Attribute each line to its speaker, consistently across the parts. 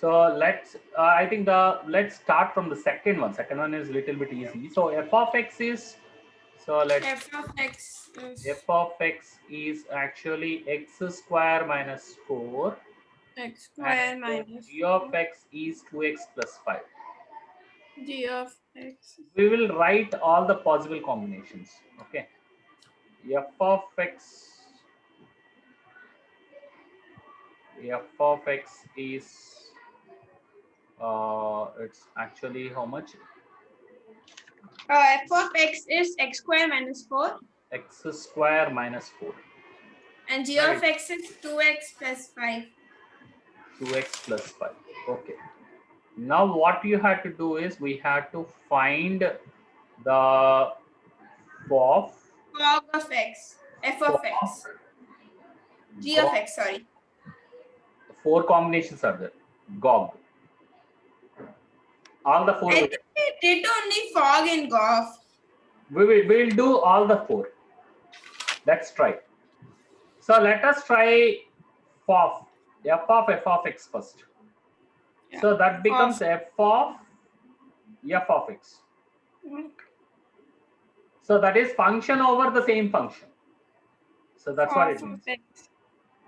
Speaker 1: So let's start from the second one. Second one is a little bit easy. So f of x is, so let's,
Speaker 2: f of x
Speaker 1: f
Speaker 2: is
Speaker 1: of x is actually x square minus 4,
Speaker 2: x
Speaker 1: and
Speaker 2: square minus
Speaker 1: g of
Speaker 2: 4
Speaker 1: x is 2x plus 5.
Speaker 2: g of x.
Speaker 1: We will write all the possible combinations. Okay. f of x is it's actually how much?
Speaker 2: F of x is x square minus 4
Speaker 1: X square minus 4,
Speaker 2: and g
Speaker 1: right?
Speaker 2: of x is 2x plus 5.
Speaker 1: 2x plus 5. Okay. Now what you had to do is we had to find the FOF.
Speaker 2: Log of x. F of
Speaker 1: FOF.
Speaker 2: x. G of x, sorry.
Speaker 1: Four combinations are there. GOG. All the four.
Speaker 2: I think we did only fog in golf.
Speaker 1: We'll do all the four. Let's try. So let us try FOF. F of x first.
Speaker 2: Yeah.
Speaker 1: So that becomes f of x. So that is function over the same function. So that's what it means.
Speaker 2: X.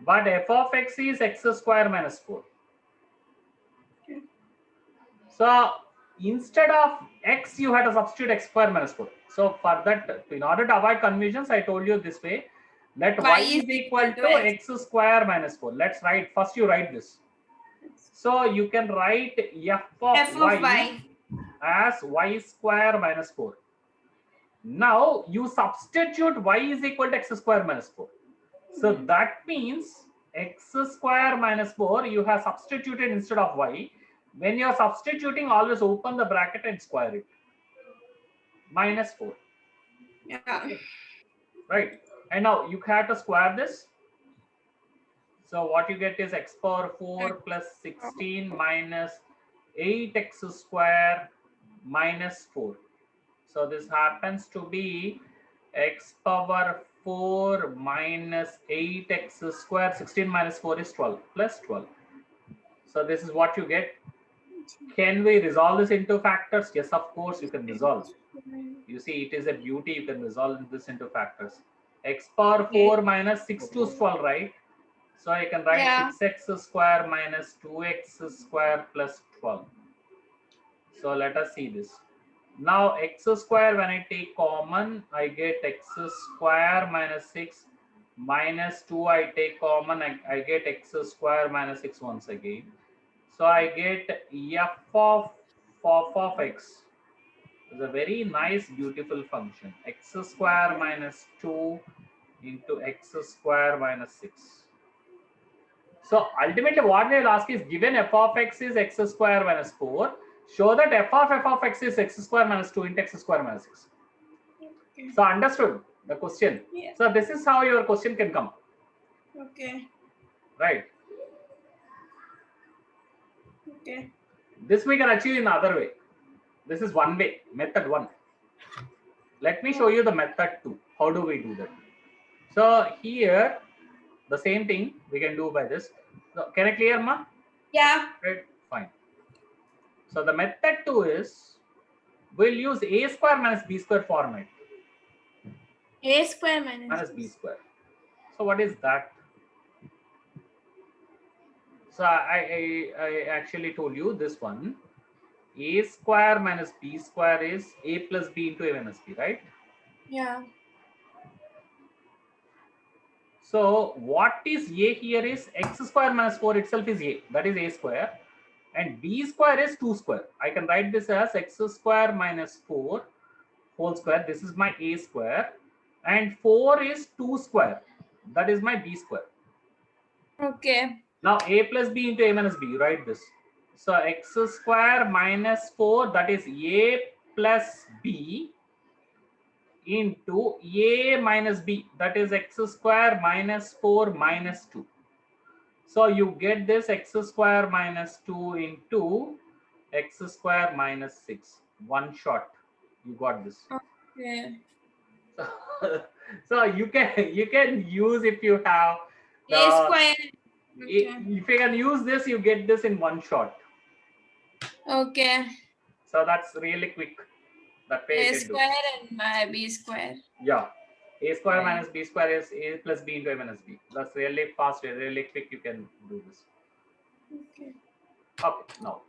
Speaker 1: But f of x is x square minus 4.
Speaker 2: Okay.
Speaker 1: So instead of x, you had to substitute x square minus 4. So for that, in order to avoid confusions, I told you this way. Let y is equal to x square minus 4. Let's write, first you write this. So you can write f of y as y square minus 4. Now you substitute y is equal to x square minus 4. So that means x square minus 4 you have substituted instead of y. When you are substituting, always open the bracket and square it. Minus 4.
Speaker 2: Yeah.
Speaker 1: Right. And now you have to square this. So what you get is x power 4 plus 16 minus 8x square minus 4. So this happens to be x power 4 minus 8x square. 16 minus 4 is 12 plus 12. So this is what you get. Can we resolve this into factors? Yes, of course you can resolve. You see, it is a beauty. You can resolve this into factors. X power 4 minus 6 to 12, right? So I can write 6x square minus 2x square plus 12. So let us see this. Now x square, when I take common, I get x square minus 6 minus 2. I take common, I get x square minus 6 once again. So I get f of x. It's a very nice, beautiful function. X square minus 2 into x square minus 6. So ultimately what they will ask is, given f of x is x square minus 4, show that f of x is x square minus 2 into x square minus 6. Okay. So understood the question? Yeah. So this is how your question can come.
Speaker 2: Okay.
Speaker 1: Right.
Speaker 2: Okay.
Speaker 1: This we can achieve in other way. This is one way, method 1. Let me show you the method 2. How do we do that? So here, the same thing we can do by this. So, can I clear, ma?
Speaker 2: Yeah.
Speaker 1: Right. Fine. So the method 2 is, we'll use a square minus b square format.
Speaker 2: A square minus
Speaker 1: b square. So what is that? So I actually told you this one. A square minus b square is a plus b into a minus b, right?
Speaker 2: Yeah.
Speaker 1: So what is a here is x square minus 4 itself is a, that is a square, and b square is 2 square. I can write this as x square minus 4 whole square. This is my a square, and 4 is 2 square. That is my b square.
Speaker 2: Okay.
Speaker 1: Now a plus b into a minus b, write this. So x square minus 4, that is a plus b into a minus b, that is x square minus 4 minus 2. So you get this x square minus 2 into x square minus 6. One shot, you got this.
Speaker 2: Okay.
Speaker 1: So you can use, if you have
Speaker 2: a square.
Speaker 1: If you can use this, you get this in one shot.
Speaker 2: Okay.
Speaker 1: So that's really quick. That way
Speaker 2: A
Speaker 1: you can do.
Speaker 2: square and my B square.
Speaker 1: Yeah. A square
Speaker 2: Okay.
Speaker 1: minus B square is A plus B into A minus B. That's really fast, really quick. You can do this.
Speaker 2: Okay.
Speaker 1: Okay, now.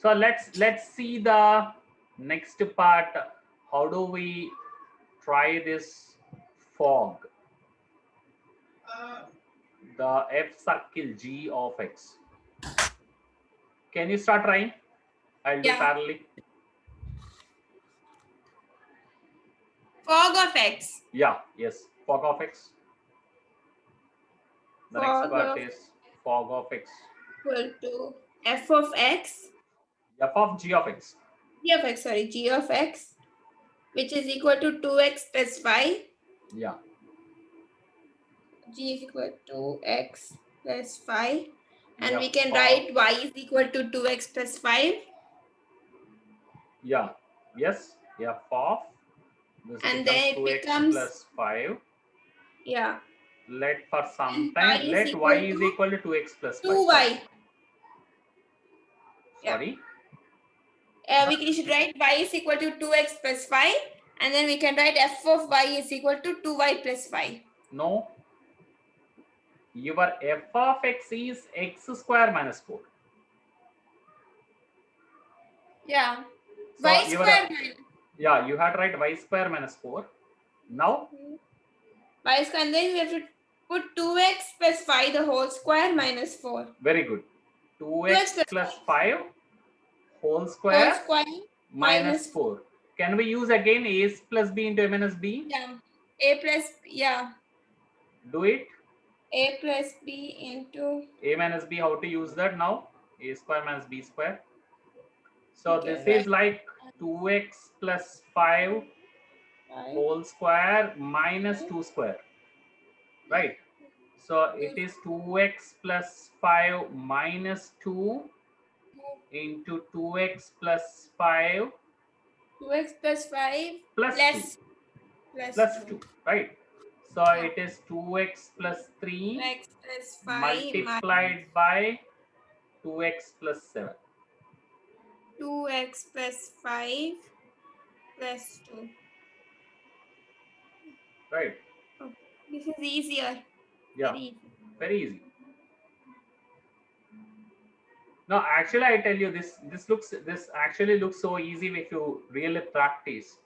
Speaker 1: So let's see the next part. How do we try this fog? The F circle G of X. Can you start trying? I'll do
Speaker 2: Yeah.
Speaker 1: parallelly.
Speaker 2: Fog of X.
Speaker 1: Yeah, yes. Fog of X. The next
Speaker 2: Fog
Speaker 1: part
Speaker 2: of
Speaker 1: is fog of X.
Speaker 2: equal to F of X.
Speaker 1: F of G of X.
Speaker 2: G of X, sorry, G of X, which is equal to 2x plus y.
Speaker 1: Yeah.
Speaker 2: G is equal to x plus 5. And we
Speaker 1: F
Speaker 2: can
Speaker 1: of,
Speaker 2: write y is equal to 2x plus 5.
Speaker 1: yeah. Yes. F of. This
Speaker 2: And
Speaker 1: becomes
Speaker 2: then it
Speaker 1: 2x
Speaker 2: becomes,
Speaker 1: plus 5.
Speaker 2: yeah.
Speaker 1: Let for some
Speaker 2: Y
Speaker 1: time,
Speaker 2: is
Speaker 1: let
Speaker 2: equal
Speaker 1: y is
Speaker 2: to
Speaker 1: equal to 2x plus 5.
Speaker 2: 2y.
Speaker 1: Sorry.
Speaker 2: We should write y is equal to 2x plus 5. And then we can write f of y is equal to 2y plus 5.
Speaker 1: No. Your f of x is x square minus 4.
Speaker 2: Yeah.
Speaker 1: So
Speaker 2: Y square minus.
Speaker 1: yeah, you had to write y square minus 4. Now
Speaker 2: Y square, and then we have to put 2x plus 5 the whole square minus 4.
Speaker 1: very good. 2x plus 5 whole square, minus 4. Can we use again a plus b into a minus b?
Speaker 2: Yeah. A plus, yeah.
Speaker 1: Do it.
Speaker 2: A plus b into
Speaker 1: A minus b, how to use that now? A square minus b square. So
Speaker 2: okay,
Speaker 1: this
Speaker 2: right.
Speaker 1: is like 2x plus 5 whole square minus 2 square. Right? So it is 2x plus 5 minus 2 into 2x plus 5
Speaker 2: 2x plus 5
Speaker 1: plus
Speaker 2: plus
Speaker 1: 2, right? So it is 2x plus 3
Speaker 2: x plus 5
Speaker 1: multiplied by 2x plus 7.
Speaker 2: 2x plus 5 plus 2.
Speaker 1: Right?
Speaker 2: Oh, this is easier.
Speaker 1: Yeah,
Speaker 2: Very easy.
Speaker 1: very easy. No, actually, I tell you, this actually looks so easy if you really practice.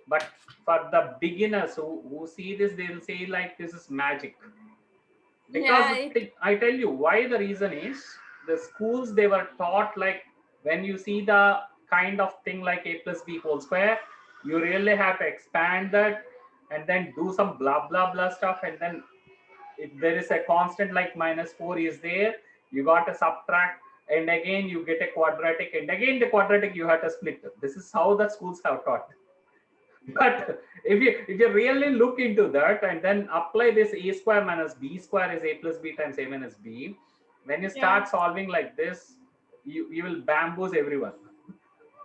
Speaker 1: But for the beginners who see this, they will say like this is magic. Because I tell you why. The reason is the schools, they were taught like when you see the kind of thing like a plus b whole square, you really have to expand that and then do some blah blah blah stuff, and then if there is a constant like minus 4 is there, you got to subtract, and again you get a quadratic, and again the quadratic you have to split. This is how the schools have taught. But if you really look into that and then apply this a square minus b square is a plus b times a minus b, when you start solving like this, you will bamboozle everyone.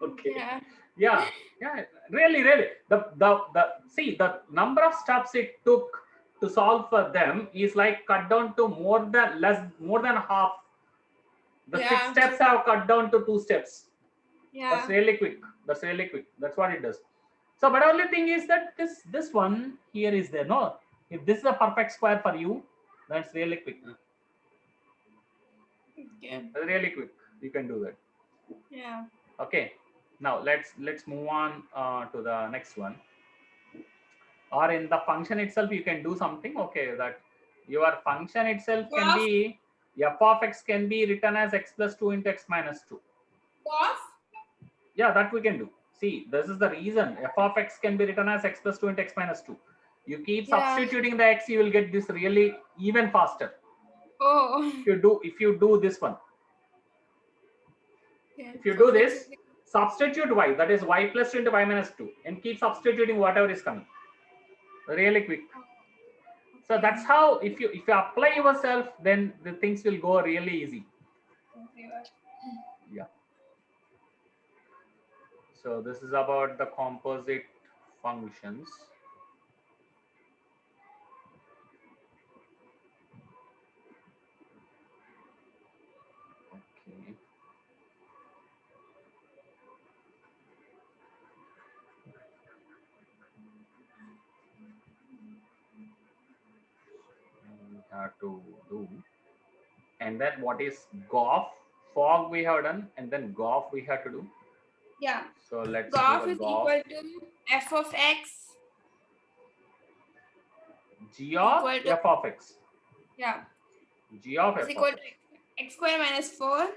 Speaker 1: Okay. Yeah, really the see the number of steps it took to solve for them is like cut down to more than half. The 6 steps have cut down to 2 steps. That's really quick. That's what it does. So, but only thing is that this one here is there. No, if this is a perfect square for you, that's really quick.
Speaker 2: Okay.
Speaker 1: That's really quick. You can do that.
Speaker 2: Yeah.
Speaker 1: Okay. Now let's move on to the next one. Or in the function itself, you can do something. Okay, that your function itself can be f of x can be written as x plus 2 into x minus 2. Yeah, that we can do. See, this is the reason f of x can be written as x plus 2 into x minus 2. You keep substituting the x, you will get this really even faster.
Speaker 2: Oh.
Speaker 1: If you do this one. If you do this, substitute y, that is y plus 2 into y minus 2, and keep substituting whatever is coming. Really quick. So that's how if you apply yourself, then the things will go really easy. Yeah. So this is about the composite functions. have to do. And then what is golf? Fog we have done, and then golf we have to do.
Speaker 2: Yeah.
Speaker 1: So let's do
Speaker 2: Golf
Speaker 1: the
Speaker 2: is
Speaker 1: golf.
Speaker 2: equal to f of x
Speaker 1: G of
Speaker 2: equal to,
Speaker 1: f of x.
Speaker 2: yeah,
Speaker 1: G of
Speaker 2: is
Speaker 1: f
Speaker 2: equal
Speaker 1: of
Speaker 2: to
Speaker 1: x.
Speaker 2: x square minus 4.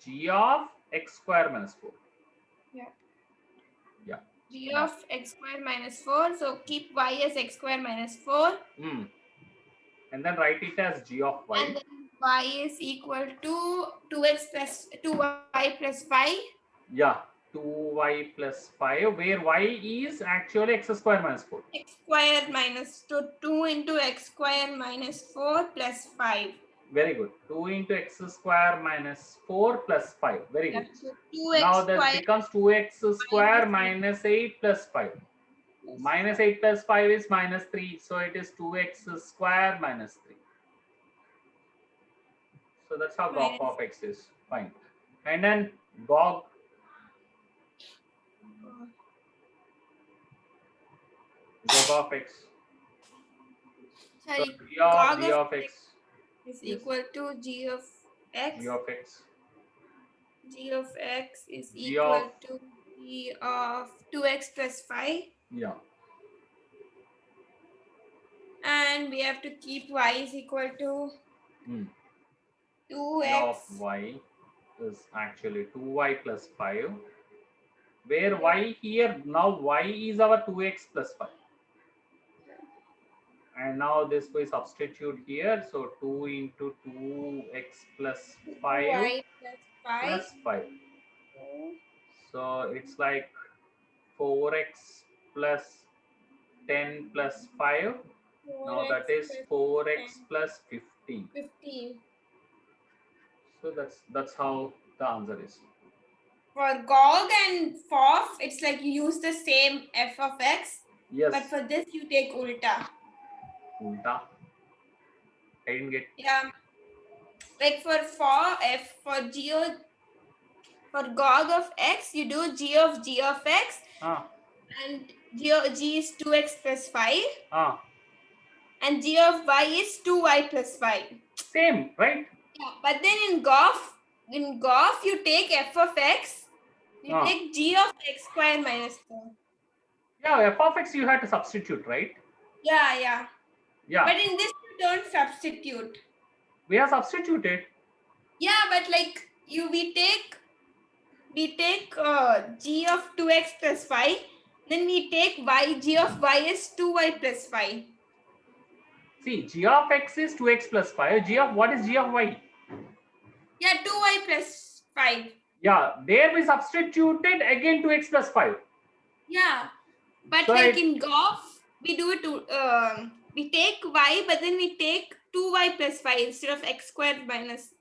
Speaker 1: G of x square minus 4.
Speaker 2: Yeah.
Speaker 1: Yeah.
Speaker 2: G
Speaker 1: Now.
Speaker 2: of x square minus 4. So keep y as x square minus 4.
Speaker 1: And then write it as g of y.
Speaker 2: And then y is equal to 2x plus 2y plus 5.
Speaker 1: Yeah, 2y plus 5, where y is actually x square minus 4.
Speaker 2: X square minus 2 into x square minus 4 plus 5.
Speaker 1: Very good. 2 into x square minus 4 plus 5. Very good.
Speaker 2: So 2x
Speaker 1: Now this
Speaker 2: square
Speaker 1: becomes 2x square minus 8 plus 5. Minus 8 plus 5 is minus 3. So it is 2x square minus 3. So that's how golf of x is. Fine. And then gog. Gog of x.
Speaker 2: Sorry,
Speaker 1: So g of x
Speaker 2: is equal to g of x.
Speaker 1: G of x.
Speaker 2: G of x is
Speaker 1: G
Speaker 2: equal
Speaker 1: of,
Speaker 2: to g of 2x plus 5.
Speaker 1: yeah.
Speaker 2: And we have to keep y is equal to 2x.
Speaker 1: G of y is actually 2y plus 5. Where y here, now y is our 2x plus 5. And now this we substitute here. So 2 into 2x plus 5
Speaker 2: 2y plus 5.
Speaker 1: plus 5. So it's like 4x plus 10 plus 5. Now that is 4x plus 15.
Speaker 2: 15.
Speaker 1: So that's how the answer is.
Speaker 2: For gog and fof, it's like you use the same f of x.
Speaker 1: Yes.
Speaker 2: But for this, you take ulta.
Speaker 1: Ulta. I didn't get.
Speaker 2: Yeah. Like for f, for gog of x, you do g of x. And g is 2x plus 5. And g of y is 2y plus 5.
Speaker 1: Same, right?
Speaker 2: Yeah, but then in golf, you take f of x. You take g of x square minus 4.
Speaker 1: Yeah, f of x you have to substitute, right?
Speaker 2: Yeah.
Speaker 1: Yeah.
Speaker 2: But in this, you don't substitute.
Speaker 1: We have substituted.
Speaker 2: Yeah, but like we take g of 2x plus 5. Then we take g of y is 2y plus 5.
Speaker 1: See, g of x is 2x plus 5. What is g of y?
Speaker 2: Yeah, 2y plus 5.
Speaker 1: Yeah, there we substituted again 2x plus 5.
Speaker 2: Yeah, but
Speaker 1: so
Speaker 2: like in golf, we do it to, we take y, but then we take 2y plus 5 instead of x squared minus.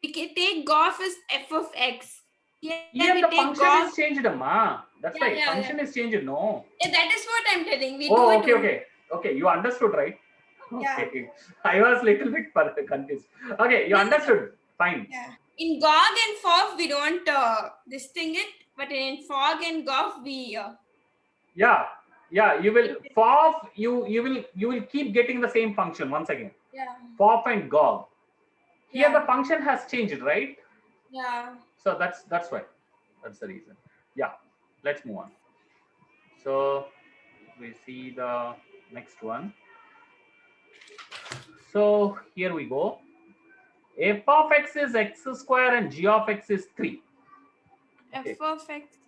Speaker 2: We can take golf as f of x.
Speaker 1: Here the function is changed, Amma. That's right. Function is changed, no?
Speaker 2: Yeah, that is what I'm telling. We do it.
Speaker 1: Okay. You understood, right?
Speaker 2: Yeah.
Speaker 1: Okay. I was little bit confused. Okay, you understood. Fine.
Speaker 2: Yeah. In gog and fof, we don't distinguish it, but in fog and golf, we.
Speaker 1: Yeah. You will fof. You will keep getting the same function once again.
Speaker 2: Yeah.
Speaker 1: Fof and gog. Here the function has changed, right?
Speaker 2: Yeah.
Speaker 1: So that's why. That's the reason. Yeah. Let's move on. So we see the next one. So here we go. F of x is x square and g of x is 3.
Speaker 2: F of x.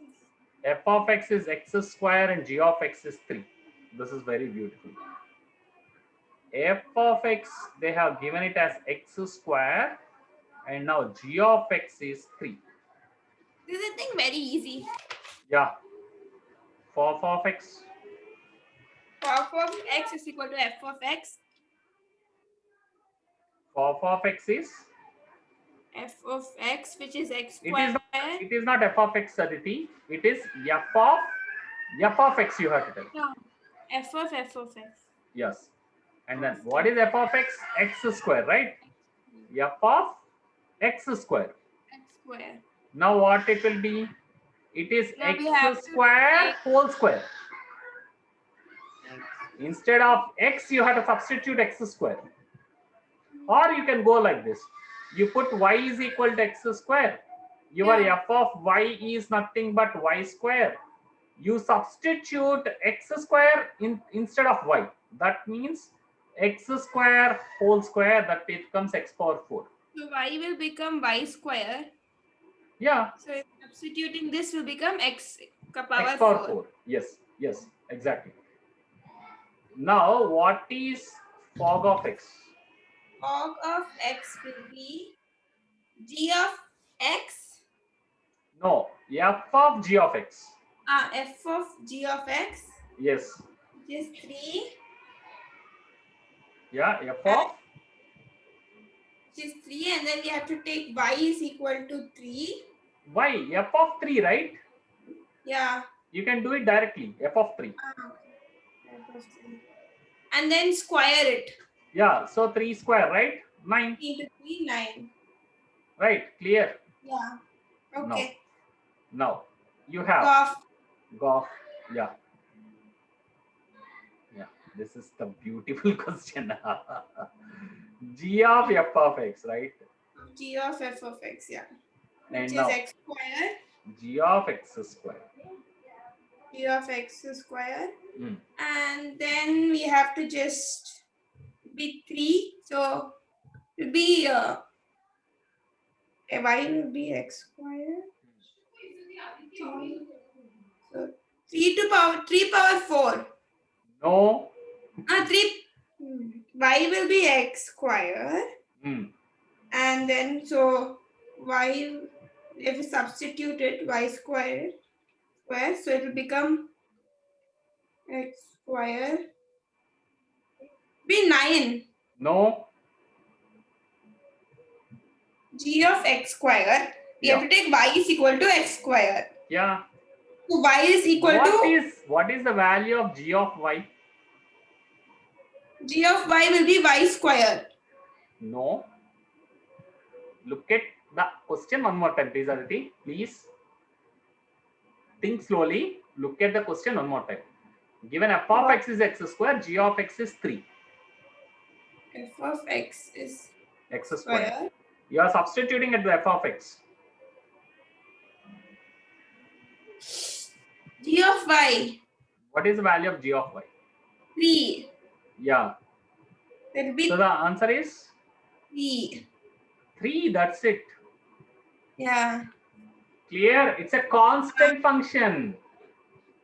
Speaker 1: F of x is x square and g of x is 3. This is very beautiful. F of x, they have given it as x square, and now g of x is 3.
Speaker 2: This is a thing very easy.
Speaker 1: Yeah. F of x.
Speaker 2: F of x is equal to f of x.
Speaker 1: F of x is?
Speaker 2: F of x, which is x square.
Speaker 1: It is not f of x, Aditi. It is f of x you have to tell.
Speaker 2: No. F of x.
Speaker 1: Yes. And then what is f of x? X square, right? F of x square.
Speaker 2: X square.
Speaker 1: Now what it will be? It is x square whole square. Instead of x, you have to substitute x square. Or you can go like this. You put y is equal to x square. Your
Speaker 2: Yeah.
Speaker 1: f of y is nothing but y square. You substitute x square instead of y. That means x square whole square, that becomes x power 4.
Speaker 2: So y will become y square.
Speaker 1: Yeah,
Speaker 2: So substituting this will become x
Speaker 1: x
Speaker 2: power
Speaker 1: power
Speaker 2: 4.
Speaker 1: 4. Yes, yes, exactly. Now, what is fog of x?
Speaker 2: Log of x will be g of x.
Speaker 1: No, f of g of x.
Speaker 2: F of g of x,
Speaker 1: Yes.
Speaker 2: which is 3.
Speaker 1: Yeah, f
Speaker 2: And
Speaker 1: of
Speaker 2: which is 3, and then we have to take y is equal to 3.
Speaker 1: y, f of 3, right?
Speaker 2: Yeah.
Speaker 1: You can do it directly, f of 3.
Speaker 2: Okay. F of 3. And then square it.
Speaker 1: Yeah, so 3 square, right? 9,
Speaker 2: 3 into 3, 9.
Speaker 1: right? Clear?
Speaker 2: Yeah.
Speaker 1: Now,
Speaker 2: Okay.
Speaker 1: now you have
Speaker 2: Golf.
Speaker 1: golf. Yeah, yeah. This is the beautiful question. G of f of x, right?
Speaker 2: G of f of x, yeah. Which
Speaker 1: And
Speaker 2: is
Speaker 1: now
Speaker 2: x square.
Speaker 1: g of x square.
Speaker 2: G of x square.
Speaker 1: Hmm.
Speaker 2: And then we have to just be 3. So it will be y will be x square. So 3 power 4.
Speaker 1: No.
Speaker 2: 3. Y will be x square.
Speaker 1: Hmm.
Speaker 2: And then so y, if we substitute it, y square, so it will become x square. Be 9.
Speaker 1: No.
Speaker 2: G of x square. We have
Speaker 1: Yeah.
Speaker 2: to take y is equal to x square.
Speaker 1: Yeah.
Speaker 2: So y is equal to
Speaker 1: What is the value of g of y?
Speaker 2: g of y will be y square.
Speaker 1: No. Look at the question one more time, please, Aditi. Please think slowly. Look at the question one more time. Given f of x is x square, g of x is 3.
Speaker 2: F of x is
Speaker 1: X
Speaker 2: x
Speaker 1: square.
Speaker 2: square.
Speaker 1: You are substituting at the f of x.
Speaker 2: G of y,
Speaker 1: What is the value of g of y?
Speaker 2: 3.
Speaker 1: Yeah.
Speaker 2: That will be
Speaker 1: So the answer is
Speaker 2: 3.
Speaker 1: 3. That's it.
Speaker 2: Yeah.
Speaker 1: Clear? It's a constant function.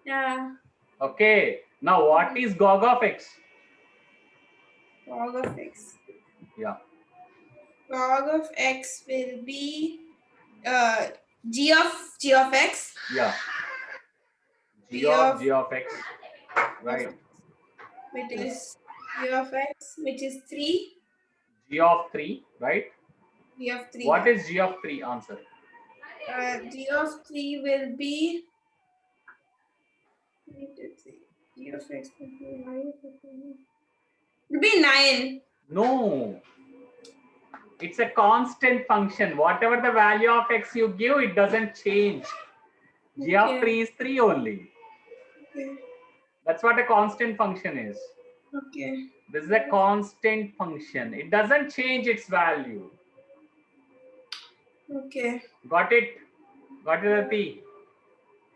Speaker 2: Yeah.
Speaker 1: Okay. Now what is log of x?
Speaker 2: Log of x.
Speaker 1: Yeah.
Speaker 2: Log of x will be g of x.
Speaker 1: Yeah.
Speaker 2: G of
Speaker 1: G of x. Right.
Speaker 2: which is g of x, which is 3.
Speaker 1: G of 3. Right.
Speaker 2: G of 3.
Speaker 1: What
Speaker 2: Yeah.
Speaker 1: is g of 3? Answer.
Speaker 2: G of 3 will be g of x will be 9.
Speaker 1: No. It's a constant function. Whatever the value of x you give, it doesn't change. G of 3 is 3 only.
Speaker 2: Okay.
Speaker 1: That's what a constant function is.
Speaker 2: Okay.
Speaker 1: This is a constant function. It doesn't change its value.
Speaker 2: Okay.
Speaker 1: Got it? Got it, Aditi?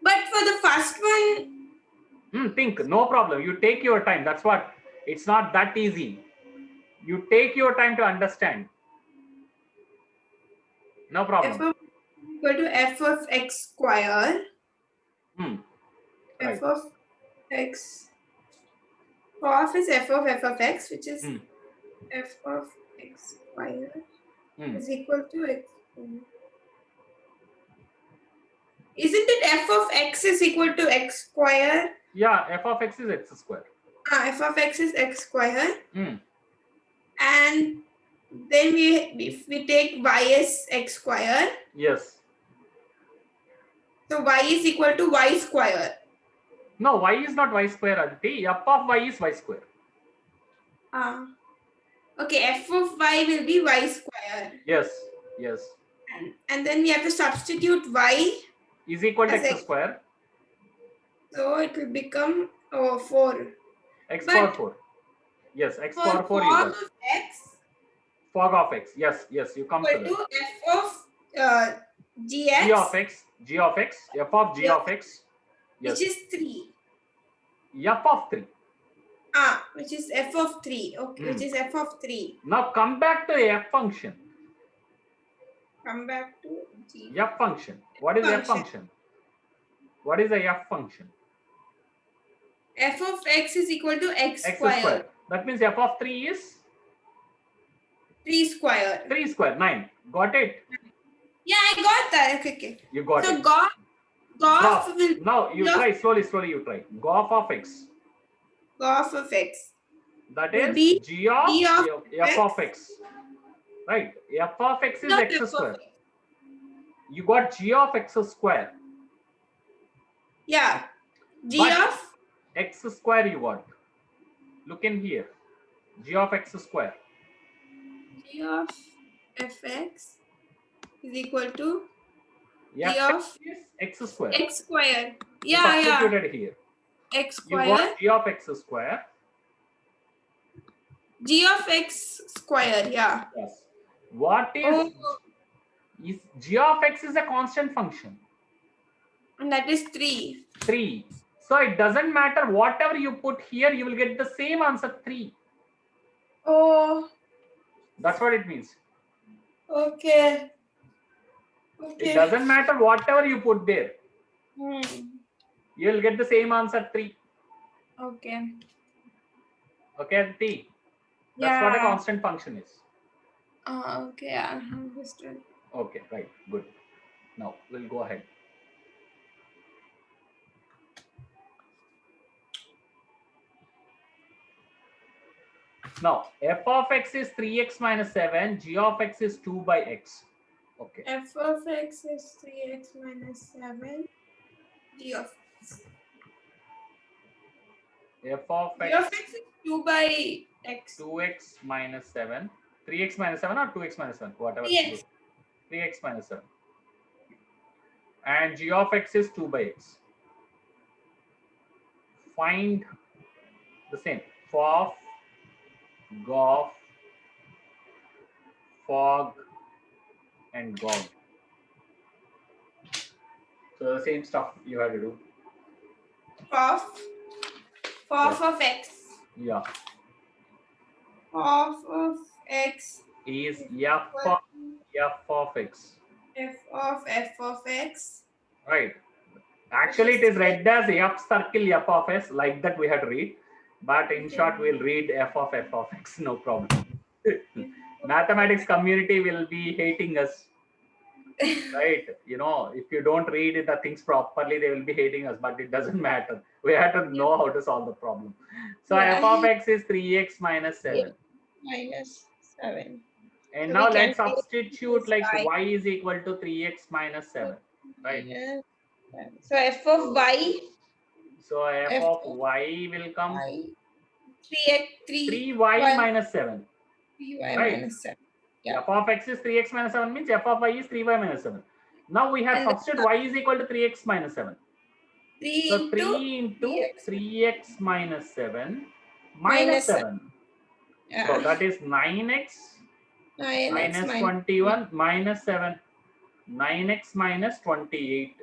Speaker 2: But for the first one,
Speaker 1: Think. No problem. You take your time. That's what. It's not that easy. You take your time to understand. No problem.
Speaker 2: f of equal to f of x square.
Speaker 1: Right.
Speaker 2: F of x. F is f of x, which is f of x square is equal to x. Isn't it f of x is equal to x square?
Speaker 1: Yeah, f of x is x square.
Speaker 2: F of x is x square. And then if we take y as x square.
Speaker 1: Yes.
Speaker 2: So y is equal to y square.
Speaker 1: No, y is not y square, Aditi. F of y is y square.
Speaker 2: Okay, f of y will be y square.
Speaker 1: Yes, yes.
Speaker 2: And then we have to substitute y
Speaker 1: is equal to x square.
Speaker 2: So it will become 4.
Speaker 1: X power 4. Yes, x power 4 you got.
Speaker 2: Of x,
Speaker 1: Fog of x. Yes, you come to
Speaker 2: equal
Speaker 1: that.
Speaker 2: to f of gx,
Speaker 1: G of x, f of g of x. Yes.
Speaker 2: which is 3.
Speaker 1: F of 3.
Speaker 2: Which is f of 3. Okay, which is f of 3.
Speaker 1: Now come back to the f function.
Speaker 2: Come back to g.
Speaker 1: F function. What is f function? What is the f function?
Speaker 2: F of x is equal to x square.
Speaker 1: That means f of 3 is
Speaker 2: 3 square.
Speaker 1: 3 square, 9. Got it?
Speaker 2: Yeah, I got that. Okay.
Speaker 1: You got
Speaker 2: so
Speaker 1: it.
Speaker 2: Gof will.
Speaker 1: Now you try slowly. You try. Gof of x.
Speaker 2: Gof of x.
Speaker 1: That
Speaker 2: will
Speaker 1: is
Speaker 2: be
Speaker 1: g of f of x. Right. F of x is x square. You got g of x square.
Speaker 2: Yeah. G
Speaker 1: But
Speaker 2: of
Speaker 1: x square you got. Look in here. G of x square.
Speaker 2: G of fx is equal to G
Speaker 1: F
Speaker 2: of
Speaker 1: is x square.
Speaker 2: x square.
Speaker 1: You
Speaker 2: Yeah.
Speaker 1: substituted here.
Speaker 2: X
Speaker 1: You
Speaker 2: square.
Speaker 1: got g of x square.
Speaker 2: G of x square. Yeah.
Speaker 1: Yes. What is g of x is a constant function.
Speaker 2: And that is 3.
Speaker 1: 3. So it doesn't matter whatever you put here, you will get the same answer 3.
Speaker 2: Oh.
Speaker 1: That's what it means.
Speaker 2: Okay.
Speaker 1: It doesn't matter whatever you put there. You will get the same answer 3.
Speaker 2: Okay.
Speaker 1: Okay, T. That's what a constant function is.
Speaker 2: Okay, I understood.
Speaker 1: Okay, right. Good. Now we'll go ahead. Now f of x is 3x minus 7. G of x is 2 by x. Okay.
Speaker 2: F of x is 3x minus 7. G of x.
Speaker 1: F of
Speaker 2: G of x is 2 by x.
Speaker 1: 2x minus 7. 3x minus 7 or 2x minus 7? Whatever.
Speaker 2: 3x.
Speaker 1: 3x minus 7. And g of x is 2 by x. Find the same. Fof, gof, fog, and gog. So the same stuff you have to do.
Speaker 2: Fof of x.
Speaker 1: Yeah.
Speaker 2: Fof of x
Speaker 1: Is f of x.
Speaker 2: f of x.
Speaker 1: Right. Actually, it is read as f circle f of s, like that we have to read. But in short, we'll read f of x, no problem. Mathematics community will be hating us. Right? You know, if you don't read the things properly, they will be hating us, but it doesn't matter. We have to know how to solve the problem. So f of x is 3x minus 7.
Speaker 2: Minus 7.
Speaker 1: And
Speaker 2: So
Speaker 1: now
Speaker 2: we can
Speaker 1: let's substitute
Speaker 2: this
Speaker 1: like
Speaker 2: y.
Speaker 1: y is equal to 3x minus 7. Right?
Speaker 2: Minus 7. So f of y.
Speaker 1: So f of y will come 3y minus 7.
Speaker 2: 3y
Speaker 1: right?
Speaker 2: minus 7. Yeah.
Speaker 1: F of x is 3x minus 7 means f of y is 3y minus 7. Now we have substitute y is equal to 3x minus 7.
Speaker 2: 3
Speaker 1: So 3 into 3x minus 7 minus 7.
Speaker 2: Yeah.
Speaker 1: So that is 9x minus 21 minus 7. 9x minus 28.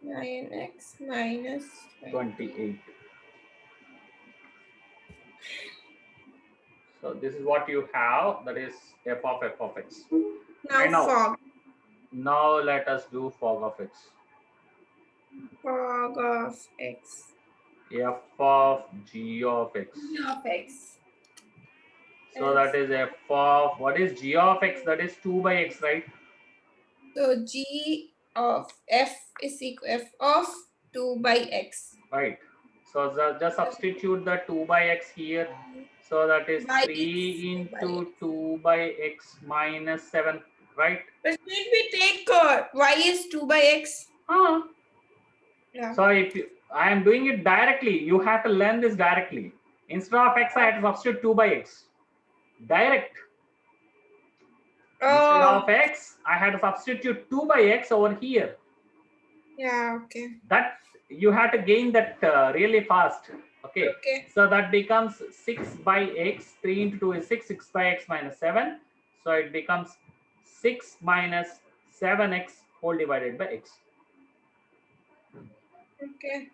Speaker 2: 9x minus
Speaker 1: 28. So this is what you have. That is f of x. Now let us do fog of x.
Speaker 2: Fog of x.
Speaker 1: F of g of x.
Speaker 2: G of x.
Speaker 1: So that is f of, what is g of x? That is 2 by x, right?
Speaker 2: So g of f is equal f of 2 by x.
Speaker 1: Right. So just substitute the 2 by x here. So that is 3 into 2 by x minus 7, right?
Speaker 2: But should we take y is 2 by x?
Speaker 1: Yeah. So if I am doing it directly, you have to learn this directly. Instead of x, I have to substitute 2 by x. Direct. Instead of x, I had to substitute 2 by x over here.
Speaker 2: Yeah, okay.
Speaker 1: That you have to gain that really fast. Okay.
Speaker 2: Okay.
Speaker 1: So that becomes 6 by x. 3 into 2 is 6. 6 by x minus 7. So it becomes 6 minus 7x whole divided by x.
Speaker 2: Okay.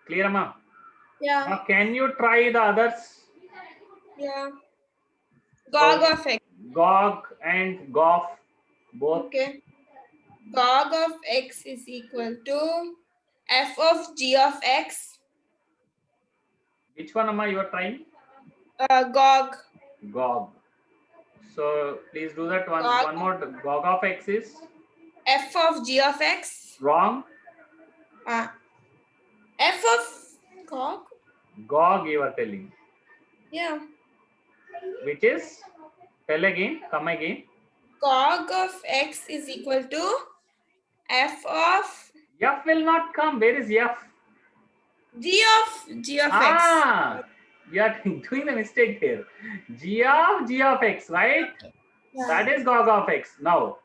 Speaker 1: Clear, Amma?
Speaker 2: Yeah.
Speaker 1: Now can you try the others?
Speaker 2: Yeah.
Speaker 1: So
Speaker 2: Gog of x.
Speaker 1: Gog and Goff both.
Speaker 2: Okay. Gog of x is equal to f of g of x.
Speaker 1: Which one, Amma, you are trying?
Speaker 2: Gog.
Speaker 1: Gog. So please do that one.
Speaker 2: Gog.
Speaker 1: One more. Gog of x is
Speaker 2: F of g of x.
Speaker 1: wrong.
Speaker 2: F of Gog.
Speaker 1: Gog you are telling.
Speaker 2: Yeah.
Speaker 1: Which is? Tell again. Come again.
Speaker 2: Gog of x is equal to f of
Speaker 1: F will not come. Where is F?
Speaker 2: g of x.
Speaker 1: Ah, you are doing the mistake here. G of x, right?
Speaker 2: Yeah.
Speaker 1: That is Gog of x. Now,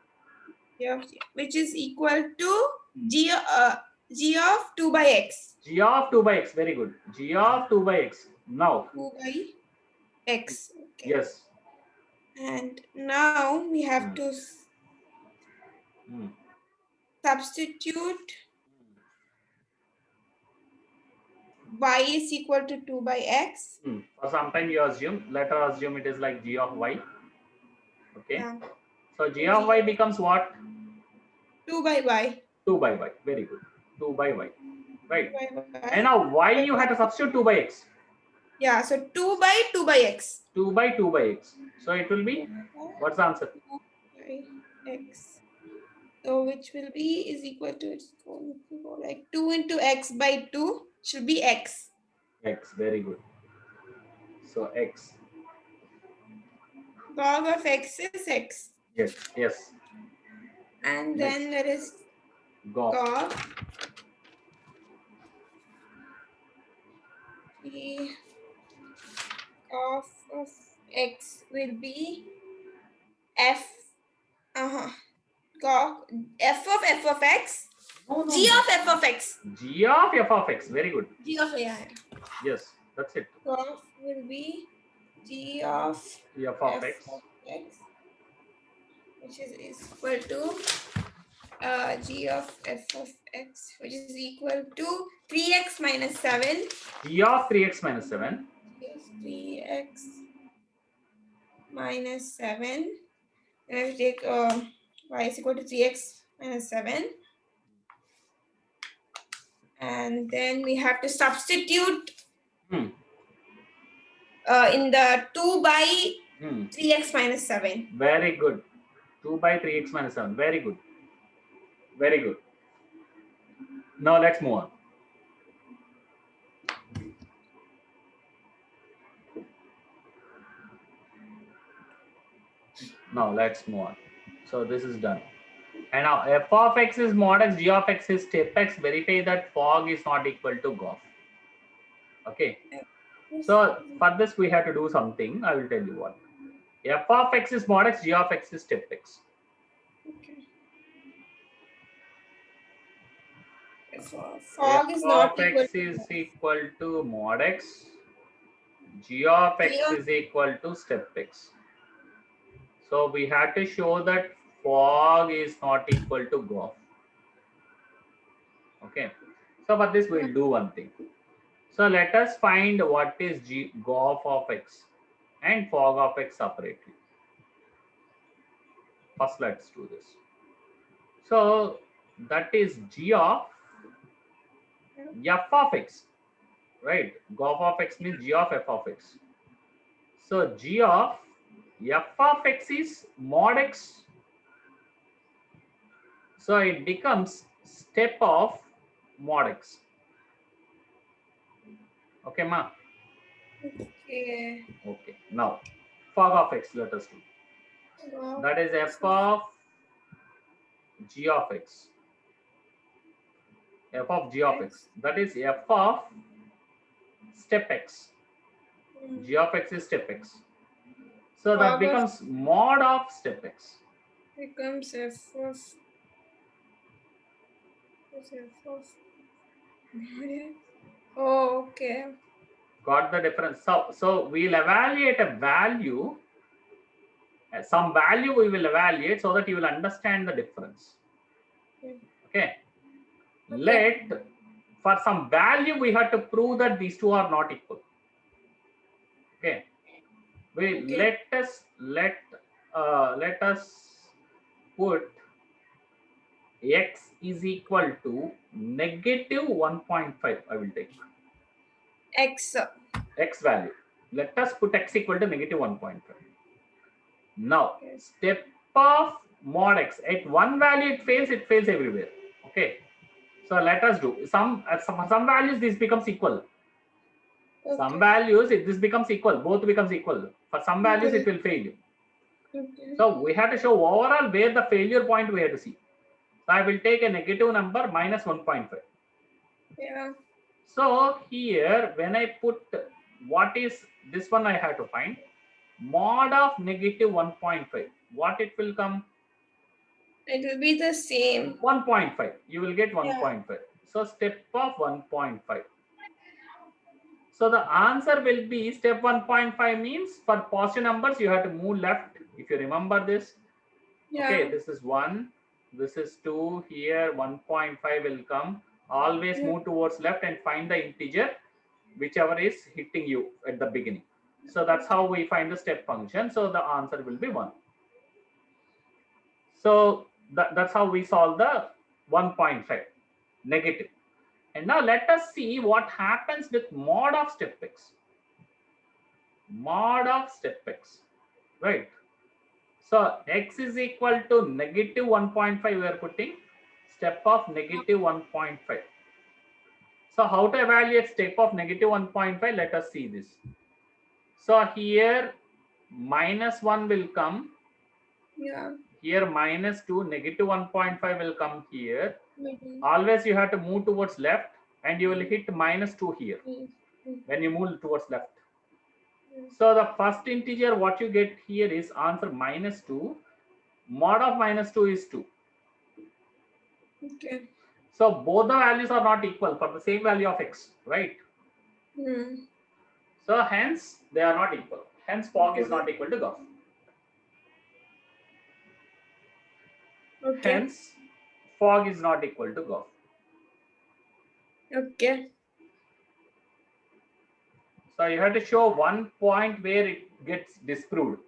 Speaker 2: Which is equal to g of 2 by x.
Speaker 1: G of 2 by x. Very good. G of 2 by x. Now,
Speaker 2: 2 by x. Okay.
Speaker 1: yes.
Speaker 2: And now we have to
Speaker 1: Hmm.
Speaker 2: substitute y is equal to 2 by x.
Speaker 1: For some time you assume. Let us assume it is like G of y. Okay.
Speaker 2: Yeah.
Speaker 1: So G of y becomes what?
Speaker 2: 2 by y.
Speaker 1: 2 by y. Very good. 2 by y. Right.
Speaker 2: 2 by y.
Speaker 1: And now y you had to substitute 2 by x.
Speaker 2: Yeah, so 2 by 2 by x.
Speaker 1: 2 by 2 by x. So it will be, what's the answer?
Speaker 2: 2 by x. So which will be is equal to, it's going to go like 2 into x by 2 should be x.
Speaker 1: X. Very good. So x.
Speaker 2: Log of x is x.
Speaker 1: Yes. Yes.
Speaker 2: And
Speaker 1: Next.
Speaker 2: then there is
Speaker 1: Go.
Speaker 2: log the of x will be f log f of x.
Speaker 1: No, no,
Speaker 2: G
Speaker 1: no.
Speaker 2: of f of x.
Speaker 1: G of f of x. Very good.
Speaker 2: G of
Speaker 1: Yes. That's it.
Speaker 2: log will be g of
Speaker 1: F of x.
Speaker 2: x, which is equal to g of f of x, which is equal to 3x minus 7.
Speaker 1: G of 3x minus 7.
Speaker 2: Is 3x minus 7. And I will take y is equal to 3x minus 7. And then we have to substitute in the 2 by 3x minus 7.
Speaker 1: Very good. 2 by 3x minus 7. Very good. Very good. Now let's move on. Now let's move on. So this is done. And now f of x is mod x, g of x is step x. Verify that fog is not equal to gof. Okay. So for this we have to do something. I will tell you what. F of x is mod x, g of x is step x.
Speaker 2: Okay. Fog is not
Speaker 1: equal x is equal to mod x. G of x is equal to step x. So we have to show that fog is not equal to gof. Okay. So for this we'll do one thing. So let us find what is gof of x and fog of x separately. First let's do this. So that is g of f of x, right? Gof of x means g of f of x. So g of f of x is mod x. So it becomes step of mod x. Okay, ma?
Speaker 2: Okay.
Speaker 1: Okay. Now, fog of x, let us do. That is f of g of x. F of g of x. That is f of step x. G of x is step x. So that becomes mod of step x.
Speaker 2: Becomes f of mod x. Oh, okay.
Speaker 1: Got the difference? So we'll evaluate a value, some value we will evaluate so that you will understand the difference. Okay.
Speaker 2: Okay.
Speaker 1: For some value we have to prove that these two are not equal. Okay.
Speaker 2: Okay.
Speaker 1: Let us put x is equal to negative 1.5. I will take
Speaker 2: X.
Speaker 1: x value. Let us put x equal to negative 1.5. Now,
Speaker 2: Okay.
Speaker 1: step of mod x. At one value it fails everywhere. Okay. So let us do some values this becomes equal. Some
Speaker 2: Okay.
Speaker 1: values this becomes equal. Both becomes equal. For some values it
Speaker 2: Okay.
Speaker 1: will fail you.
Speaker 2: Okay.
Speaker 1: So we have to show overall where the failure point we have to see. So I will take a negative number minus 1.5.
Speaker 2: Yeah.
Speaker 1: So here when I put what is this one I have to find mod of negative 1.5. What it will come?
Speaker 2: It will be the same.
Speaker 1: 1.5. You will get
Speaker 2: Yeah.
Speaker 1: 1.5. So step of 1.5. So the answer will be step 1.5 means for positive numbers you have to move left. If you remember this, okay,
Speaker 2: Yeah.
Speaker 1: this is 1, this is 2, here 1.5 will come. Always
Speaker 2: Yeah.
Speaker 1: move towards left and find the integer whichever is hitting you at the beginning. So that's how we find the step function. So the answer will be 1. So that's how we solve the 1.5 negative. And now let us see what happens with mod of step x. Mod of step x, right? So x is equal to negative 1.5 we are putting, step of negative 1.5. So how to evaluate step of negative 1.5? Let us see this. So here minus 1 will come.
Speaker 2: Yeah.
Speaker 1: Here minus 2, negative 1.5 will come here.
Speaker 2: Mm-hmm.
Speaker 1: Always you have to move towards left and you will hit minus 2 here
Speaker 2: Mm-hmm.
Speaker 1: when you move towards left.
Speaker 2: Yeah.
Speaker 1: So the first integer what you get here is answer minus 2. Mod of minus 2 is 2.
Speaker 2: Okay.
Speaker 1: So both the values are not equal for the same value of x, right?
Speaker 2: Hmm.
Speaker 1: So hence they are not equal. Hence fog is not equal to golf.
Speaker 2: Okay.
Speaker 1: Hence fog is not equal to golf.
Speaker 2: Okay.
Speaker 1: So you have to show one point where it gets disproved.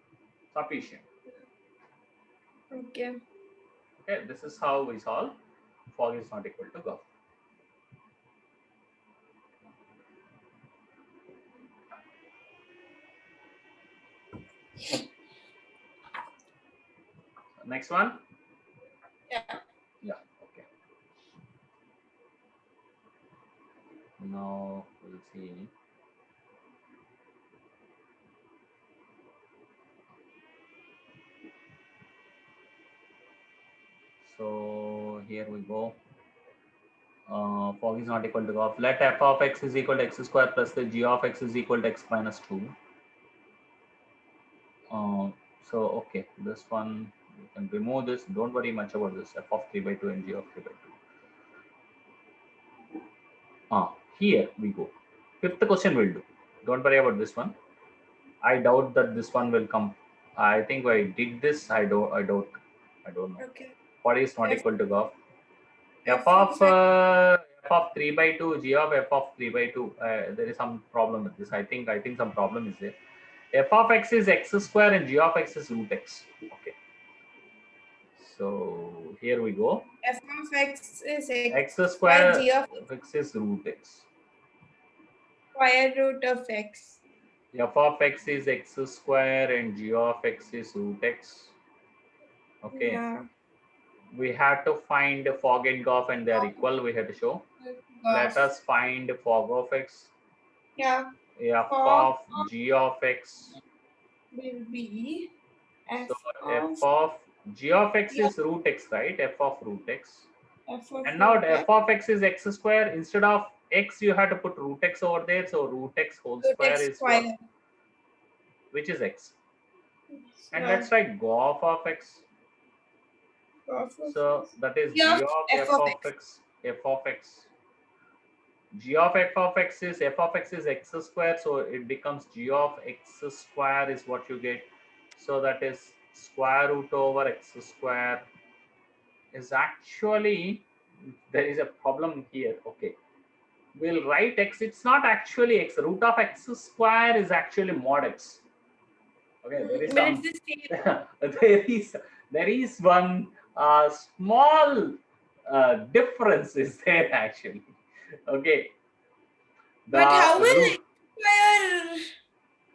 Speaker 1: Sufficient.
Speaker 2: Okay.
Speaker 1: Okay, this is how we solve fog is not equal to golf. Next one.
Speaker 2: Yeah.
Speaker 1: Yeah. Okay. Now we'll see. So here we go. Fog is not equal to golf. Let f of x is equal to x square plus the g of x is equal to x minus 2. So okay, this one you can remove this. Don't worry much about this. F of 3 by 2 and g of 3 by 2. Here we go. Fifth question will do. Don't worry about this one. I doubt that this one will come. I think I did this. I don't know.
Speaker 2: Okay.
Speaker 1: What is not
Speaker 2: F
Speaker 1: equal to golf? F
Speaker 2: F of
Speaker 1: of
Speaker 2: X.
Speaker 1: f of 3 by 2, g of f of 3 by 2. There is some problem with this. I think some problem is there. F of x is x square and g of x is root x. Okay. So here we go.
Speaker 2: F of X is
Speaker 1: X
Speaker 2: X square.
Speaker 1: square
Speaker 2: G of
Speaker 1: x is root x.
Speaker 2: square root of X.
Speaker 1: F of x is x square and g of x is root x. Okay.
Speaker 2: Yeah.
Speaker 1: We have to find fog and golf and they are equal. We have to show. Let
Speaker 2: Of.
Speaker 1: us find fog of x.
Speaker 2: Yeah.
Speaker 1: F
Speaker 2: Fog
Speaker 1: of g of x.
Speaker 2: will be
Speaker 1: So
Speaker 2: F
Speaker 1: f
Speaker 2: of
Speaker 1: of g of x
Speaker 2: G of
Speaker 1: is root x, right? F of root x.
Speaker 2: F of
Speaker 1: And now
Speaker 2: root
Speaker 1: f
Speaker 2: X.
Speaker 1: of x is x square. Instead of x, you have to put root x over there. So root x whole
Speaker 2: Root
Speaker 1: square
Speaker 2: X
Speaker 1: is what?
Speaker 2: square.
Speaker 1: Which is x. And
Speaker 2: Yeah.
Speaker 1: let's write golf of x.
Speaker 2: Of
Speaker 1: So that is
Speaker 2: G of
Speaker 1: g of
Speaker 2: F
Speaker 1: f
Speaker 2: of
Speaker 1: of
Speaker 2: X.
Speaker 1: x, f of x. G of f of x is x square, so it becomes g of x square is what you get. So that is square root over x square is actually, there is a problem here. Okay, we'll write x. It's not actually x. Root of x square is actually mod x. Okay, there is
Speaker 2: But it's
Speaker 1: some
Speaker 2: the same.
Speaker 1: there is one small difference is there actually. Okay,
Speaker 2: But
Speaker 1: the
Speaker 2: how will
Speaker 1: root.
Speaker 2: x square?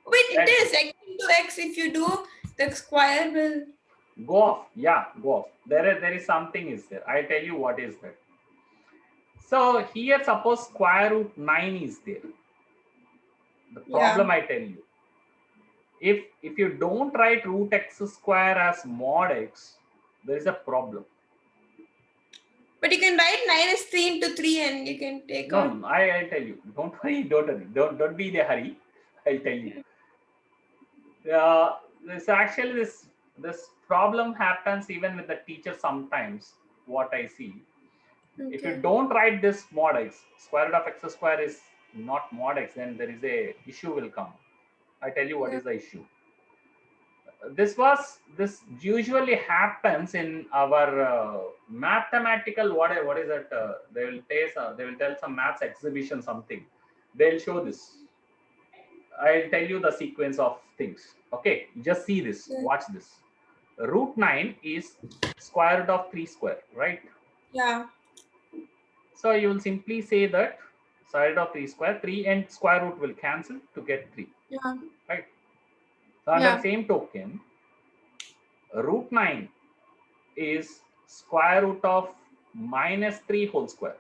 Speaker 2: Wait, it
Speaker 1: Let
Speaker 2: is x into x. If you do, the square will.
Speaker 1: go off. Yeah, go off. There is something is there. I'll tell you what is that. So here, suppose square root 9 is there. The problem
Speaker 2: Yeah.
Speaker 1: I tell you, if you don't write root x square as mod x, there is a problem.
Speaker 2: But you can write 9 as 3 into 3 and you can take
Speaker 1: No,
Speaker 2: out.
Speaker 1: no, I'll tell you. Don't worry, don't be in a hurry. I'll tell you. This actually this problem happens even with the teacher sometimes. What I see, if you
Speaker 2: Okay.
Speaker 1: don't write this mod x, square root of x square is not mod x, then there is a issue will come. I tell you what
Speaker 2: Yeah.
Speaker 1: is the issue. This usually happens in our mathematical what is it? They will tell some maths exhibition something. They'll show this. I'll tell you the sequence of things. Okay, just see this.
Speaker 2: Yeah.
Speaker 1: Watch this. Root 9 is square root of 3 square, right?
Speaker 2: Yeah.
Speaker 1: So you will simply say that square root of 3 square, 3 and square root will cancel to get 3,
Speaker 2: Yeah.
Speaker 1: right? So under the
Speaker 2: Yeah.
Speaker 1: same token, root 9 is square root of minus 3 whole square,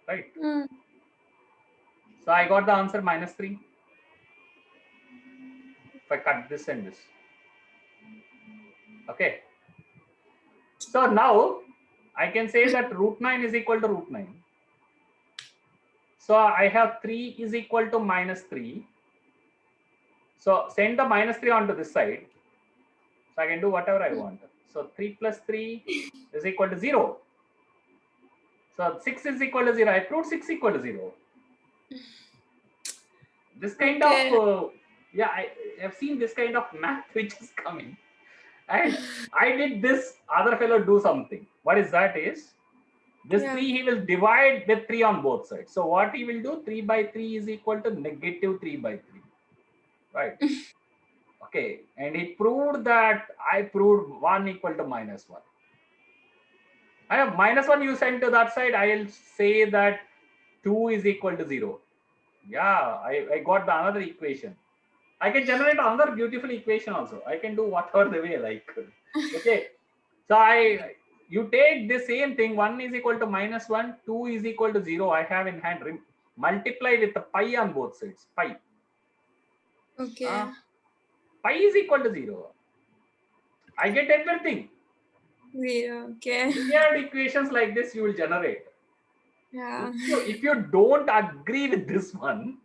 Speaker 1: right?
Speaker 2: Mm.
Speaker 1: So I got the answer minus 3. If I cut this and this, okay. So now I can say that root 9 is equal to root 9. So I have 3 is equal to minus 3. So send the minus 3 onto this side. So I can do whatever I want. So 3 plus 3 is equal to 0. So 6 is equal to 0. I proved 6 equal to 0. This kind of,
Speaker 2: Okay.
Speaker 1: yeah, I have seen this kind of math which is coming. And I did this other fellow do something. What is that is, this
Speaker 2: Yeah.
Speaker 1: 3 he will divide with 3 on both sides. So what he will do, 3 by 3 is equal to negative 3 by 3. Right. Okay. And he proved that I proved 1 equal to minus 1. I have minus 1 you send to that side. I will say that 2 is equal to 0. Yeah, I got the another equation. I can generate another beautiful equation also. I can do whatever the way like. Okay. So you take the same thing, 1 is equal to minus 1, 2 is equal to 0. I have in hand, multiply with the pi on both sides. Pi.
Speaker 2: Okay.
Speaker 1: Pi is equal to 0. I get everything.
Speaker 2: Yeah. Okay.
Speaker 1: Weird equations like this you will generate.
Speaker 2: Yeah.
Speaker 1: If you don't agree with this one,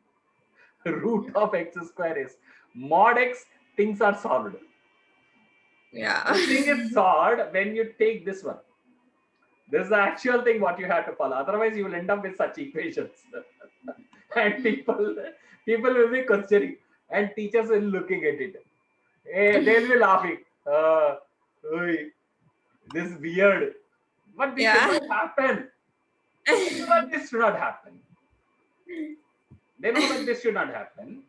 Speaker 1: root of x square is mod x, things are solved.
Speaker 2: Yeah.
Speaker 1: This thing is solved when you take this one. This is the actual thing what you have to follow. Otherwise, you will end up with such equations. And people will be questioning, and teachers will looking at it. They'll be laughing. Oi, this is weird. But this should
Speaker 2: Yeah.
Speaker 1: not happen. They know that this should not happen. They know that this should not happen.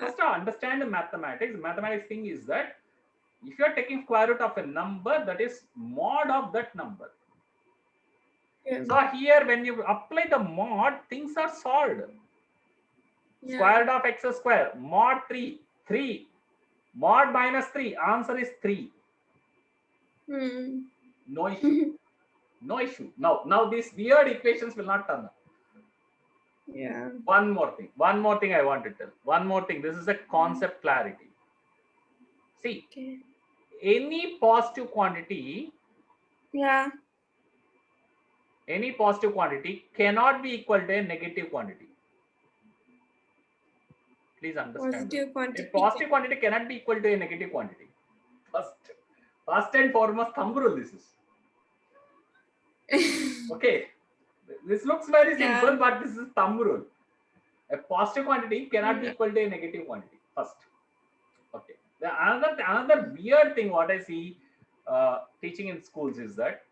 Speaker 1: Just to understand the mathematics, mathematics thing is that if you are taking square root of a number, that is mod of that number.
Speaker 2: Yeah.
Speaker 1: So here, when you apply the mod, things are solved.
Speaker 2: Yeah.
Speaker 1: Square root of x square, mod 3, 3. Mod minus 3, answer is 3.
Speaker 2: Hmm.
Speaker 1: No issue. No issue. Now these weird equations will not turn up.
Speaker 2: Yeah.
Speaker 1: One more thing I want to tell. One more thing. This is a concept clarity. See,
Speaker 2: Okay.
Speaker 1: any positive quantity
Speaker 2: Yeah.
Speaker 1: cannot be equal to a negative quantity. Please understand that.
Speaker 2: Positive
Speaker 1: A
Speaker 2: quantity.
Speaker 1: positive quantity cannot be equal to a negative quantity. First and foremost, thumb rule this is. Okay. This looks very
Speaker 2: Yeah.
Speaker 1: simple, but this is thumb rule. A positive quantity cannot be
Speaker 2: Yeah.
Speaker 1: equal to a negative quantity. First, okay. The another weird thing what I see teaching in schools is that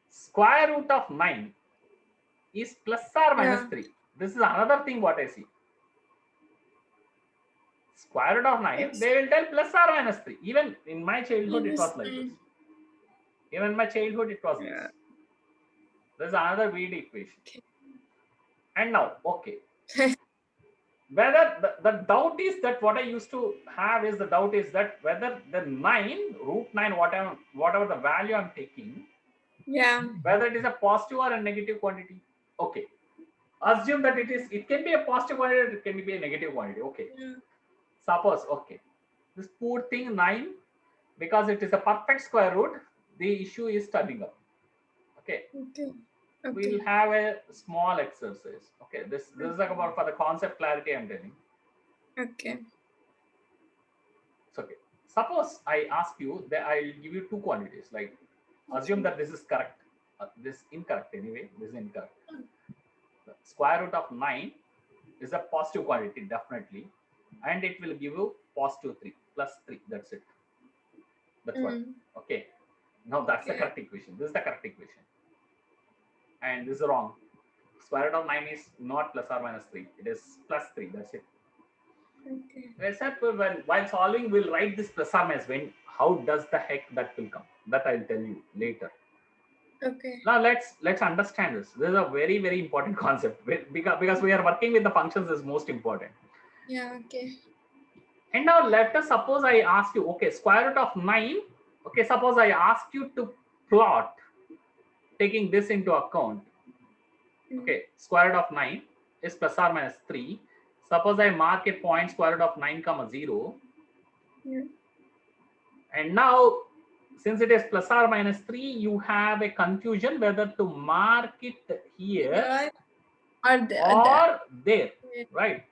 Speaker 1: square root of 9 is plus or minus
Speaker 2: Yeah.
Speaker 1: 3. This is another thing what I see. Square root of 9,
Speaker 2: It's
Speaker 1: they will tell plus or minus 3. Even in my childhood, it
Speaker 2: minus
Speaker 1: was like this.
Speaker 2: 9.
Speaker 1: Even in my childhood, it was this.
Speaker 2: Yeah.
Speaker 1: There's another weird equation.
Speaker 2: Okay.
Speaker 1: And now, okay. Whether the doubt is that what I used to have is the doubt is that whether the 9, root 9, whatever the value I'm taking,
Speaker 2: Yeah.
Speaker 1: whether it is a positive or a negative quantity. Okay. Assume that it can be a positive quantity, it can be a negative quantity. Okay.
Speaker 2: Yeah.
Speaker 1: Suppose, okay. This poor thing 9, because it is a perfect square root, the issue is turning up. Okay.
Speaker 2: Okay.
Speaker 1: We'll
Speaker 2: Okay.
Speaker 1: have a small exercise. Okay. This is like about for the concept clarity I'm telling.
Speaker 2: Okay.
Speaker 1: It's okay. Suppose I ask you that I'll give you two quantities. Like assume that this is correct. This incorrect anyway. This is incorrect. The square root of 9 is a positive quantity definitely, and it will give you positive 3 plus 3. That's it. That's what. Okay. Now that's the
Speaker 2: Okay.
Speaker 1: correct equation. This is the correct equation. And this is wrong. Square root of 9 is not plus or minus 3. It is plus 3. That's it.
Speaker 2: Okay.
Speaker 1: Except while solving, we'll write this plus or minus. How does the heck that will come? That I'll tell you later.
Speaker 2: Okay.
Speaker 1: Now let's understand this. This is a very, very important concept because we are working with the functions is most important.
Speaker 2: Yeah. Okay.
Speaker 1: And now let us suppose I ask you, okay, square root of 9. Okay, suppose I ask you to plot taking this into account. Okay, square root of 9 is plus or minus 3. Suppose I mark a point square root of 9 comma 0.
Speaker 2: Yeah.
Speaker 1: And now, since it is plus or minus 3, you have a confusion whether to mark it here
Speaker 2: There or
Speaker 1: or there,
Speaker 2: Yeah.
Speaker 1: right?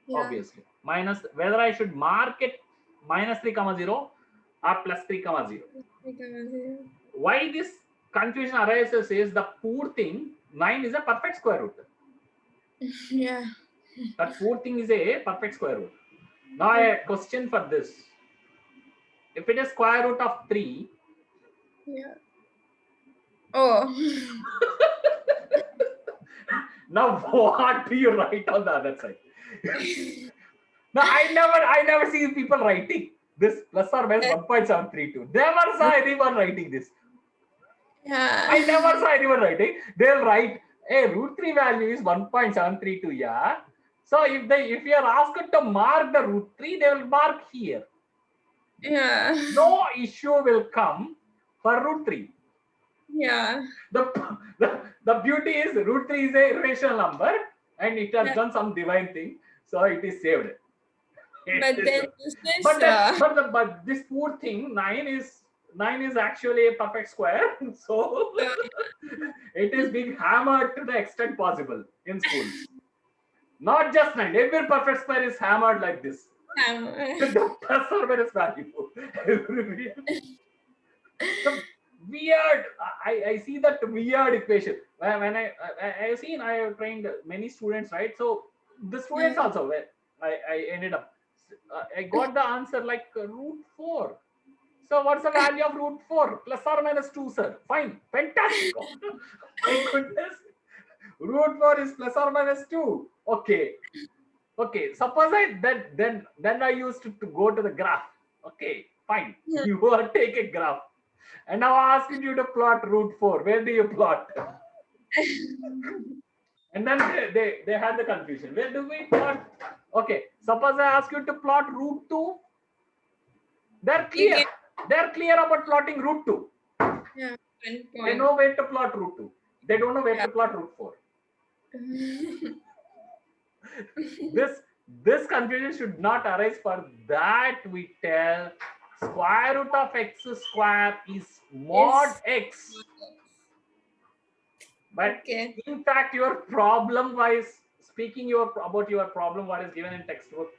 Speaker 2: Yeah.
Speaker 1: Obviously. Minus, whether I should mark it minus 3 comma 0 or plus 3 comma 0. Why this confusion arises is the poor thing 9 is a perfect square root.
Speaker 2: Yeah.
Speaker 1: That poor thing is a perfect square root. Now a question for this. If it is square root of 3.
Speaker 2: Yeah. Oh.
Speaker 1: Now what do you write on the other side? Now I never see people writing this plus or minus 1.732. Never saw anyone writing this.
Speaker 2: Yeah.
Speaker 1: I never saw anyone writing. They'll write a root 3 value is 1.732. Yeah. So if you are asked to mark the root 3, they will mark here.
Speaker 2: Yeah.
Speaker 1: No issue will come for root 3.
Speaker 2: Yeah.
Speaker 1: The beauty is root 3 is a rational number and it has done some divine thing, so it is saved.
Speaker 2: But then this is
Speaker 1: But this poor thing 9 is actually a perfect square, so it is being hammered to the extent possible in schools. Not just 9, every perfect square is hammered like this. The plus or minus value. The weird, I see that weird equation when I've seen, I have trained many students, right? So the students also, where I ended up I got the answer like root 4. So what's the value of root 4? Plus or minus 2, sir. Fine, fantastic. My goodness, root 4 is plus or minus 2. Okay, suppose then I used to go to the graph. Okay, fine, you take a graph. And now I ask you to plot root 4. Where do you plot? And then they had the confusion. Where do we plot? Okay, suppose I ask you to plot root 2. They're clear. They're clear about plotting root 2.
Speaker 2: Yeah.
Speaker 1: They know where to plot root 2. They don't know where to plot root 4. This confusion should not arise. For that we tell square root of x square is mod x. But in fact, your problem wise speaking, about your problem what is given in textbook,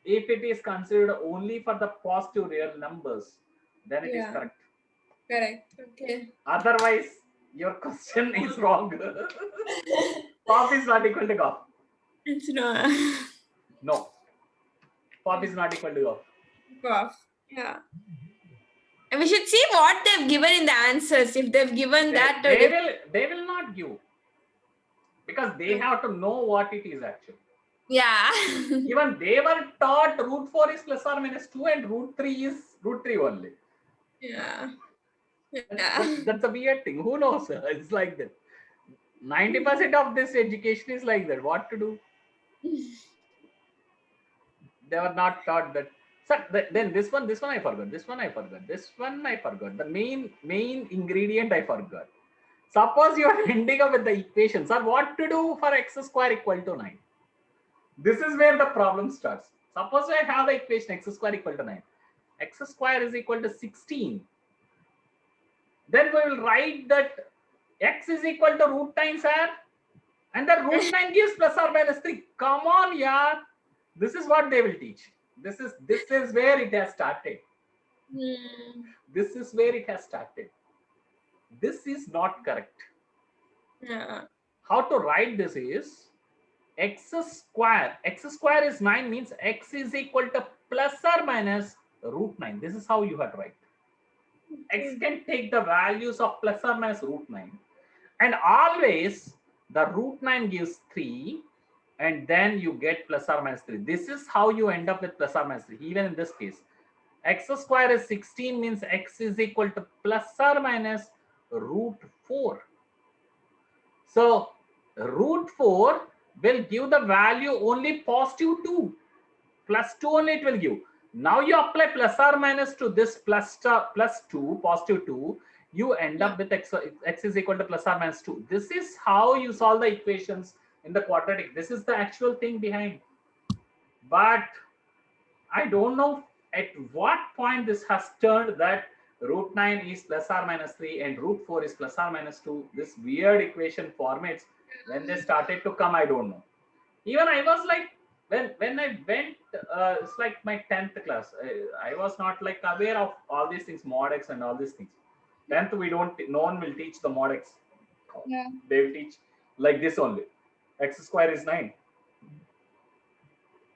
Speaker 1: if it is considered only for the positive real numbers, then it is correct.
Speaker 2: Correct. Okay.
Speaker 1: Otherwise, Your question is wrong. Pop is not equal to golf.
Speaker 2: It's not.
Speaker 1: No. Pop is not equal to golf.
Speaker 2: Prof. Yeah. And we should see what they've given in the answers. If they've given that, or
Speaker 1: They will not give, because they have to know what it is actually.
Speaker 2: yeah.
Speaker 1: Even they were taught root 4 is plus or minus 2 and root 3 is root 3 only.
Speaker 2: Yeah. Yeah.
Speaker 1: That's a weird thing. Who knows? It's like that. 90% of this education is like that. What to do? They were not taught that. So then this one I forgot. This one I forgot. This one I forgot. The main ingredient I forgot. Suppose you are ending up with the equations. Or what to do for x square equal to 9? This is where the problem starts. Suppose I have the equation x square equal to 9. X square is equal to 16. Then we will write that x is equal to root 9, sir. And the root 9 gives plus or minus 3. Come on, yeah. This is what they will teach. This is where it has started. This is where it has started. This is not correct.
Speaker 2: Yeah.
Speaker 1: How to write this is x square. X square is 9, means x is equal to plus or minus root 9. This is how you have to write. X can take the values of plus or minus root 9. And always the root 9 gives 3. And then you get plus or minus 3. This is how you end up with plus or minus 3. Even in this case, x square is 16, means x is equal to plus or minus root 4. So root 4 will give the value only positive 2. Plus 2 only it will give. Now you apply plus or minus to this plus 2, positive 2. You end up with x is equal to plus or minus 2. This is how you solve the equations in the quadratic. This is the actual thing behind. But I don't know at what point this has turned that root 9 is plus or minus 3 and root 4 is plus or minus 2. This weird equation formats, when they started to come, I don't know. Even I was like, when I went, it's like my 10th class. I was not like aware of all these things, mod x and all these things. 10th, no one will teach the mod x.
Speaker 2: Yeah.
Speaker 1: They will teach like this only. X square is 9.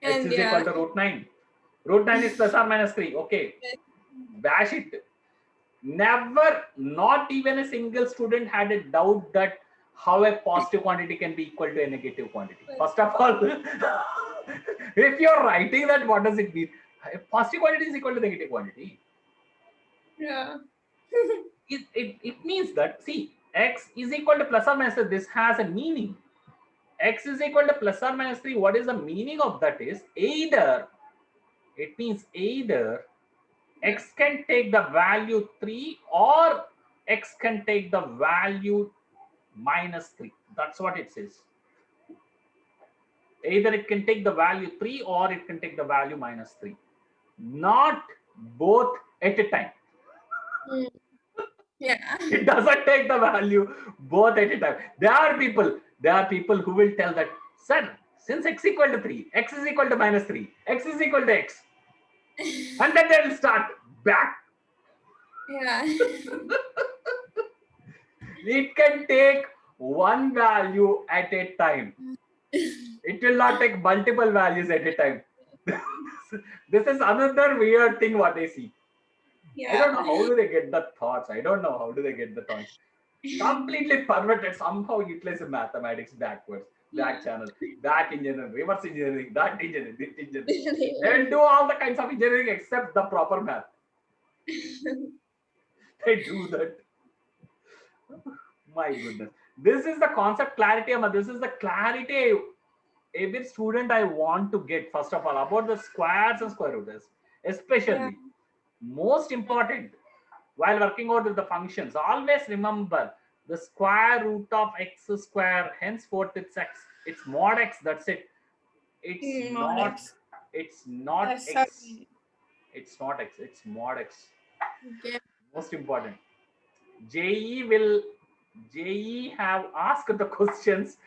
Speaker 1: X
Speaker 2: And
Speaker 1: is equal to root 9. Root 9 is plus or minus 3. Okay. Bash it. Never, not even a single student had a doubt that how a positive quantity can be equal to a negative quantity. First of all, if you're writing that, what does it mean? A positive quantity is equal to negative quantity.
Speaker 2: Yeah.
Speaker 1: It means that, see, x is equal to plus or minus 3. This has a meaning. X is equal to plus or minus 3. What is the meaning of that is either, it means either x can take the value 3 or x can take the value minus 3. That's what it says. Either it can take the value 3 or it can take the value minus 3. Not both at a time.
Speaker 2: Yeah.
Speaker 1: It doesn't take the value both at a time. There are people who will tell that, sir, since x equal to 3, x is equal to minus 3, x is equal to x. And then they will start back.
Speaker 2: Yeah.
Speaker 1: It can take one value at a time. It will not take multiple values at a time. This is another weird thing what I see.
Speaker 2: Yeah.
Speaker 1: I don't know how do they get the thoughts. I don't know how do they get the thoughts. Completely perverted. Somehow utilize mathematics backwards, back channel, back engineering, reverse engineering, that engineering, this engineering. They will do all the kinds of engineering except the proper math. They do that. My goodness. This is the concept clarity, Amma. This is the clarity every student I want to get, first of all, about the squares and square rooters, especially. Most important, while working out with the functions, always remember the square root of x square, henceforth it's x, it's mod x, that's it. It's not x. It's not x, it's mod x.
Speaker 2: Okay.
Speaker 1: Most important. JE have asked the questions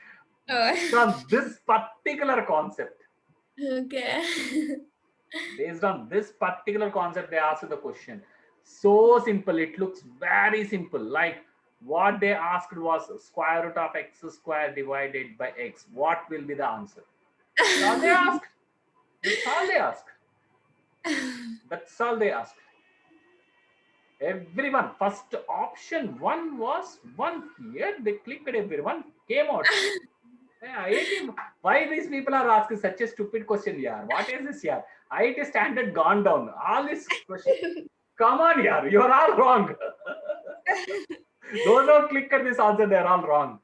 Speaker 1: from this particular concept.
Speaker 2: Okay.
Speaker 1: Based on this particular concept, they asked the question. So simple. It looks very simple. Like what they asked was square root of x square divided by x. What will be the answer? That's all they asked. That's all they asked. That's all they asked. Everyone, first option one was one here. They clicked, everyone came out. Yeah, IIT, why these people are asking such a stupid question, yaar? What is this, yaar? IIT standard gone down. All this question. Come on, yaar, you're all wrong. Those who click at this answer, they're all wrong.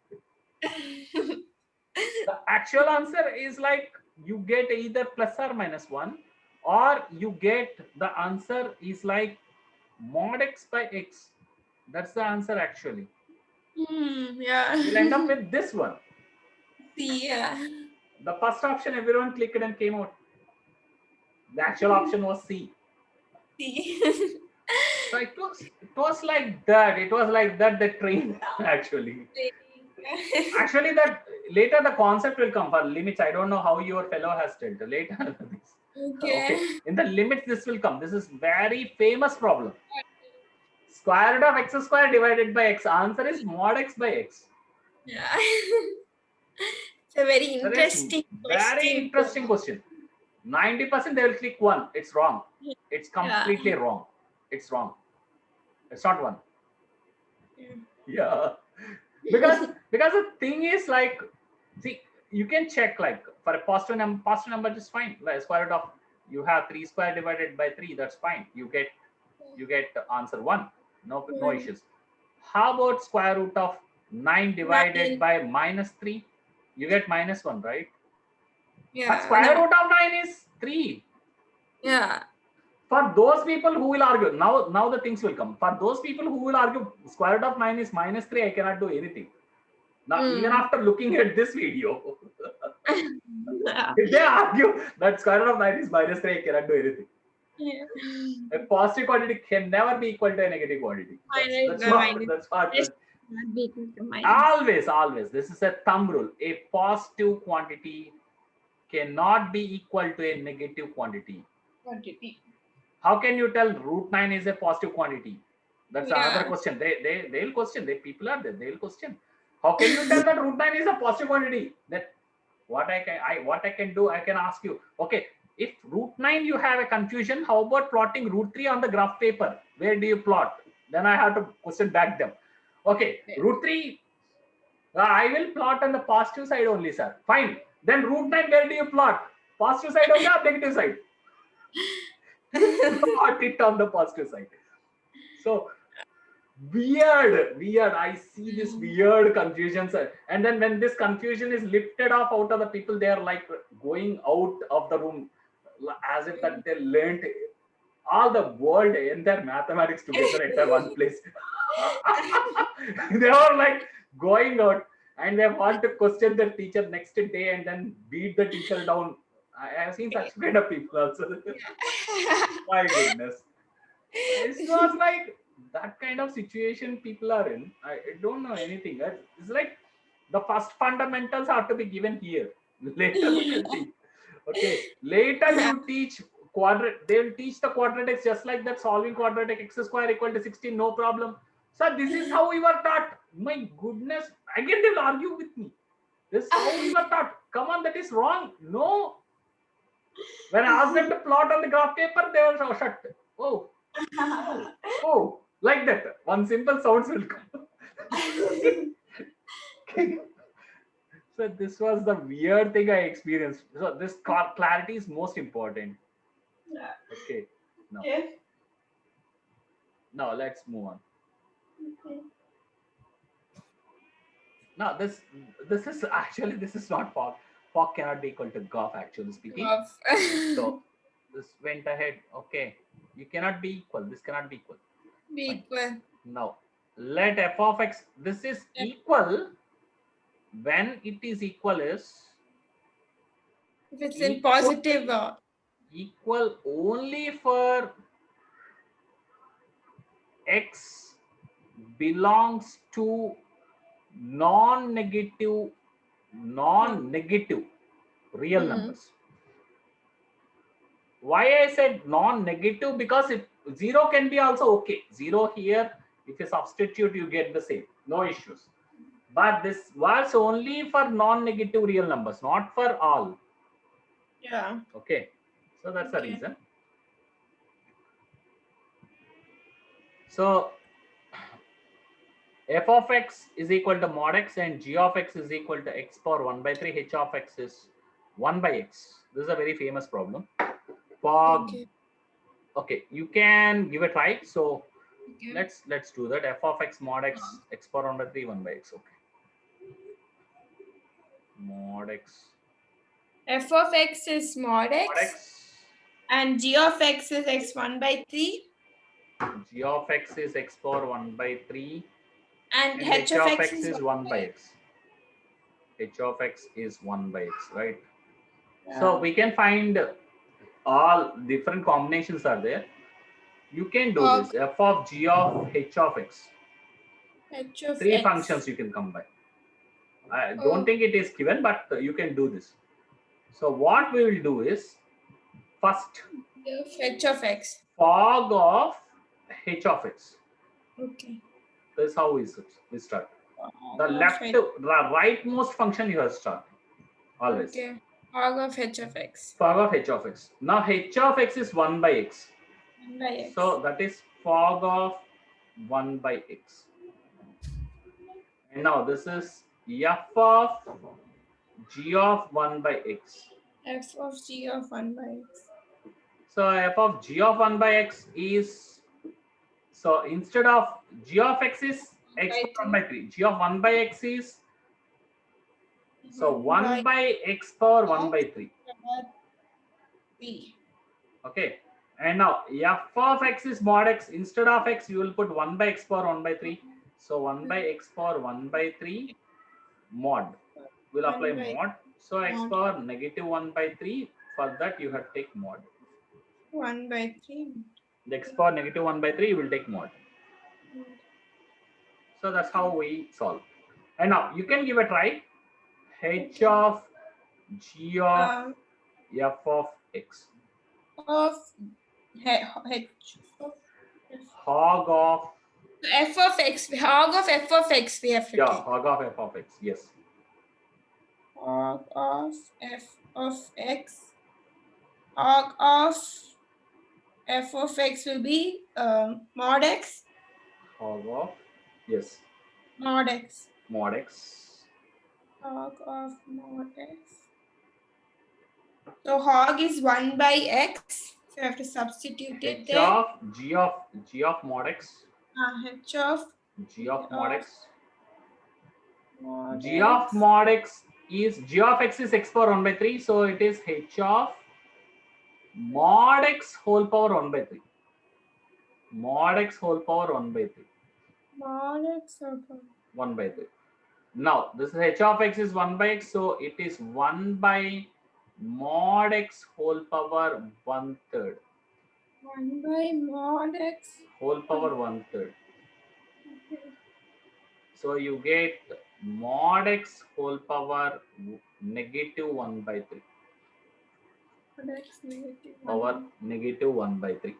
Speaker 1: The actual answer is like you get either plus or minus 1, or you get the answer is like mod x by x. That's the answer actually.
Speaker 2: Yeah.
Speaker 1: You'll end up with this one.
Speaker 2: Yeah.
Speaker 1: The first option everyone clicked and came out. The actual option was C. So it was like that. It was like that the train actually. Actually, that later the concept will come for limits. I don't know how your fellow has told later. Okay, in the limits this will come. This is very famous problem. Square root of x square divided by x. Answer is mod x by x.
Speaker 2: Yeah. It's a very interesting question.
Speaker 1: Very interesting question. 90% they will click 1. It's wrong. It's completely wrong. It's wrong. It's not 1. Yeah. Because the thing is like, see, you can check like for a positive number just fine. Like square root of, you have 3 square divided by 3, that's fine. You get answer 1. No issues. How about square root of 9 divided by minus 3? You get minus 1, right?
Speaker 2: Yeah.
Speaker 1: But square root of 9 is 3.
Speaker 2: Yeah.
Speaker 1: For those people who will argue, now the things will come. For those people who will argue square root of 9 is minus 3, I cannot do anything. Now, even after looking at this video, if they argue that square root of 9 is minus 3, I cannot do anything.
Speaker 2: Yeah.
Speaker 1: A positive quantity can never be equal to a negative quantity. That's what. Always. This is a thumb rule. A positive quantity cannot be equal to a negative quantity. How can you tell root 9 is a positive quantity? That's another question. They'll question. People are there. They'll question. How can you tell that root 9 is a positive quantity? That what I can do, I can ask you. Okay, if root 9 you have a confusion, how about plotting root 3 on the graph paper? Where do you plot? Then I have to question back them. Okay, root 3, I will plot on the positive side only, sir. Fine. Then root 9, where do you plot? Positive side only or negative side? Plot it on the positive side. So weird. I see this weird confusion, sir. And then when this confusion is lifted off out of the people, they are like going out of the room as if that they learned all the world and their mathematics together at one place. They are like going out and they want to question their teacher next day and then beat the teacher down. I have seen such kind of people also. My goodness. It was like that kind of situation people are in. I don't know anything. It's like the first fundamentals have to be given here. Later we will teach. Okay. Later you teach quadratic. They will teach the quadratics just like that. Solving quadratic x square equal to 16, no problem. So this is how we were taught. My goodness. Again they will argue with me. This is how we were taught. Come on, that is wrong. No. When I asked them to plot on the graph paper, they were so shut. Oh, like that. One simple sounds will come. So this was the weird thing I experienced. So this clarity is most important. Okay. Now let's move on. Now this is actually, this is not POC. POC cannot be equal to GOF, actually speaking. So this went ahead. Okay. You cannot be equal. This cannot be equal. Now let f of x, this is equal when it is equal is
Speaker 2: if it's in positive
Speaker 1: equal only for x belongs to non-negative real numbers. Why I said non-negative? Because 0 can be also okay. 0 here If you substitute, you get the same, no issues. But this was only for non-negative real numbers, not for all.
Speaker 2: Yeah.
Speaker 1: Okay, so that's the
Speaker 2: Okay.
Speaker 1: reason. So f of x is equal to mod x and g of x is equal to x power 1 by 3. H of x is 1 by x. This is a very famous problem. For
Speaker 2: Okay.
Speaker 1: okay, you can give a try. So
Speaker 2: Okay.
Speaker 1: let's do that. F of x mod x, x power 1 by 3, 1 by x. Okay, mod x,
Speaker 2: F of x is mod
Speaker 1: mod
Speaker 2: x
Speaker 1: x,
Speaker 2: and g of x is x1 by 3
Speaker 1: g of x is x power 1 by 3
Speaker 2: and
Speaker 1: and
Speaker 2: h
Speaker 1: h
Speaker 2: of
Speaker 1: of
Speaker 2: x
Speaker 1: x
Speaker 2: is
Speaker 1: is
Speaker 2: 1
Speaker 1: 1
Speaker 2: by
Speaker 1: by
Speaker 2: x.
Speaker 1: x. H of x is 1 by x, right? So
Speaker 2: Yeah.
Speaker 1: we can find all different combinations are there. You can do
Speaker 2: Of
Speaker 1: this. F of g of h of x.
Speaker 2: h of
Speaker 1: 3
Speaker 2: x.
Speaker 1: functions you can combine. I don't
Speaker 2: Oh,
Speaker 1: think it is given, but you can do this. So what we will do is first
Speaker 2: of h of x.
Speaker 1: fog of h of x.
Speaker 2: Okay.
Speaker 1: This is how we start. The
Speaker 2: Of
Speaker 1: left,
Speaker 2: h.
Speaker 1: rightmost function you have start always.
Speaker 2: Okay. Log of h of x.
Speaker 1: Fog of h of x. Now h of x is 1 by x.
Speaker 2: 1 by x.
Speaker 1: So that is fog of 1 by x. And now this is f of g of 1 by x.
Speaker 2: F of g of 1 by x.
Speaker 1: So f of g of 1 by x is, so instead of g of x is x
Speaker 2: By
Speaker 1: power 1
Speaker 2: 3.
Speaker 1: by 3. G of 1 by x is, so
Speaker 2: 1 by
Speaker 1: 1 by x power 1
Speaker 2: x
Speaker 1: by 3.
Speaker 2: power 3.
Speaker 1: Okay. And now f of x is mod x. Instead of x, you will put 1 by x power 1 by 3. So 1 by x power 1 by 3 mod. Will
Speaker 2: 1
Speaker 1: apply
Speaker 2: by
Speaker 1: mod. So x
Speaker 2: mod.
Speaker 1: power negative 1 by 3. For that, you have to take mod.
Speaker 2: 1 by 3.
Speaker 1: The x power negative 1 by 3, you will take mod. So that's how we solve. And now you can give a try. H
Speaker 2: Okay.
Speaker 1: of g of
Speaker 2: Um,
Speaker 1: f of x.
Speaker 2: of h of
Speaker 1: Hog of,
Speaker 2: f of x. Hog of f of x we have to
Speaker 1: yeah,
Speaker 2: take.
Speaker 1: hog of f of x. Yes.
Speaker 2: Hog of f of x. Hog of f of x will be mod x.
Speaker 1: Hog of, yes,
Speaker 2: Mod x.
Speaker 1: mod x.
Speaker 2: Hog of mod x. So hog is 1 by x. So I have to substitute it
Speaker 1: H
Speaker 2: there.
Speaker 1: of g of mod x.
Speaker 2: H of
Speaker 1: G of mod x.
Speaker 2: mod
Speaker 1: G of
Speaker 2: x.
Speaker 1: mod x is, g of x is x power 1 by 3. So it is h of mod x whole power 1 by 3. Mod x whole power 1 by 3.
Speaker 2: Mod x. Okay.
Speaker 1: 1 by 3. Now this is h of x is 1 by x. So it is 1 by mod x whole power 1/3.
Speaker 2: 1 by mod x.
Speaker 1: Whole power 1/3.
Speaker 2: Okay.
Speaker 1: So you get mod x whole power negative 1 by 3.
Speaker 2: Mod x negative
Speaker 1: Power
Speaker 2: 1.
Speaker 1: negative 1 by 3.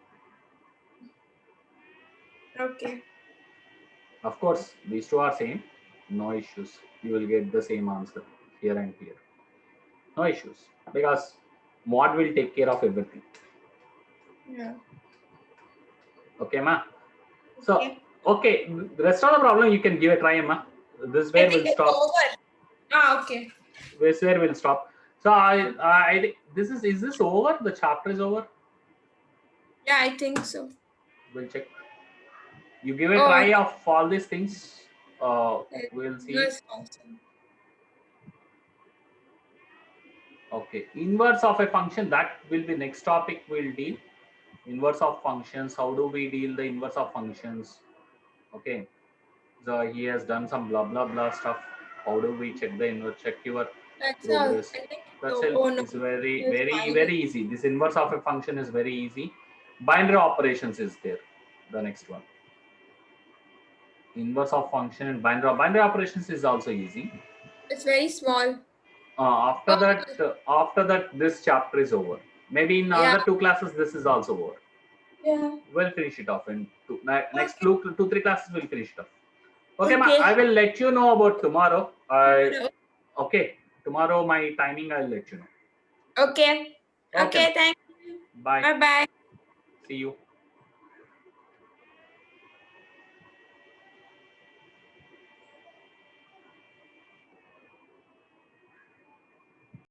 Speaker 2: Okay.
Speaker 1: Of course, these two are same. No issues. You will get the same answer here and here. No issues. Because mod will take care of everything.
Speaker 2: Yeah.
Speaker 1: Okay, ma? So,
Speaker 2: Okay.
Speaker 1: okay. The rest of the problem you can give a try, ma. This is
Speaker 2: I
Speaker 1: where
Speaker 2: think
Speaker 1: we'll
Speaker 2: it's
Speaker 1: stop.
Speaker 2: over. Okay.
Speaker 1: This is where we'll stop. So I think this is this over? The chapter is over?
Speaker 2: Yeah, I think so.
Speaker 1: We'll check. You give a
Speaker 2: Oh,
Speaker 1: try of all these things.
Speaker 2: okay.
Speaker 1: We'll see.
Speaker 2: US function.
Speaker 1: Okay, inverse of a function, that will be next topic we'll deal. Inverse of functions, how do we deal the inverse of functions? Okay, so he has done some blah blah blah stuff. How do we check the inverse, check your
Speaker 2: That's all.
Speaker 1: progress?
Speaker 2: I think
Speaker 1: That's
Speaker 2: so.
Speaker 1: it.
Speaker 2: Oh no.
Speaker 1: It's very
Speaker 2: It's
Speaker 1: very
Speaker 2: fine.
Speaker 1: very easy. This inverse of a function is very easy. Binary operations is there, the next one. Inverse of function and binary operations is also easy.
Speaker 2: It's very small.
Speaker 1: After
Speaker 2: Oh,
Speaker 1: that, this chapter is over. Maybe in
Speaker 2: yeah.
Speaker 1: another 2 classes, this is also over.
Speaker 2: Yeah.
Speaker 1: We'll finish it off in next
Speaker 2: Okay.
Speaker 1: 2-3 classes. We'll finish it off. Okay, ma.
Speaker 2: Okay.
Speaker 1: I will let you know about tomorrow.
Speaker 2: Tomorrow.
Speaker 1: Okay. Tomorrow my timing I'll let you know.
Speaker 2: Okay.
Speaker 1: Okay, ma.
Speaker 2: Okay. Thank you.
Speaker 1: Bye.
Speaker 2: Bye bye.
Speaker 1: See you.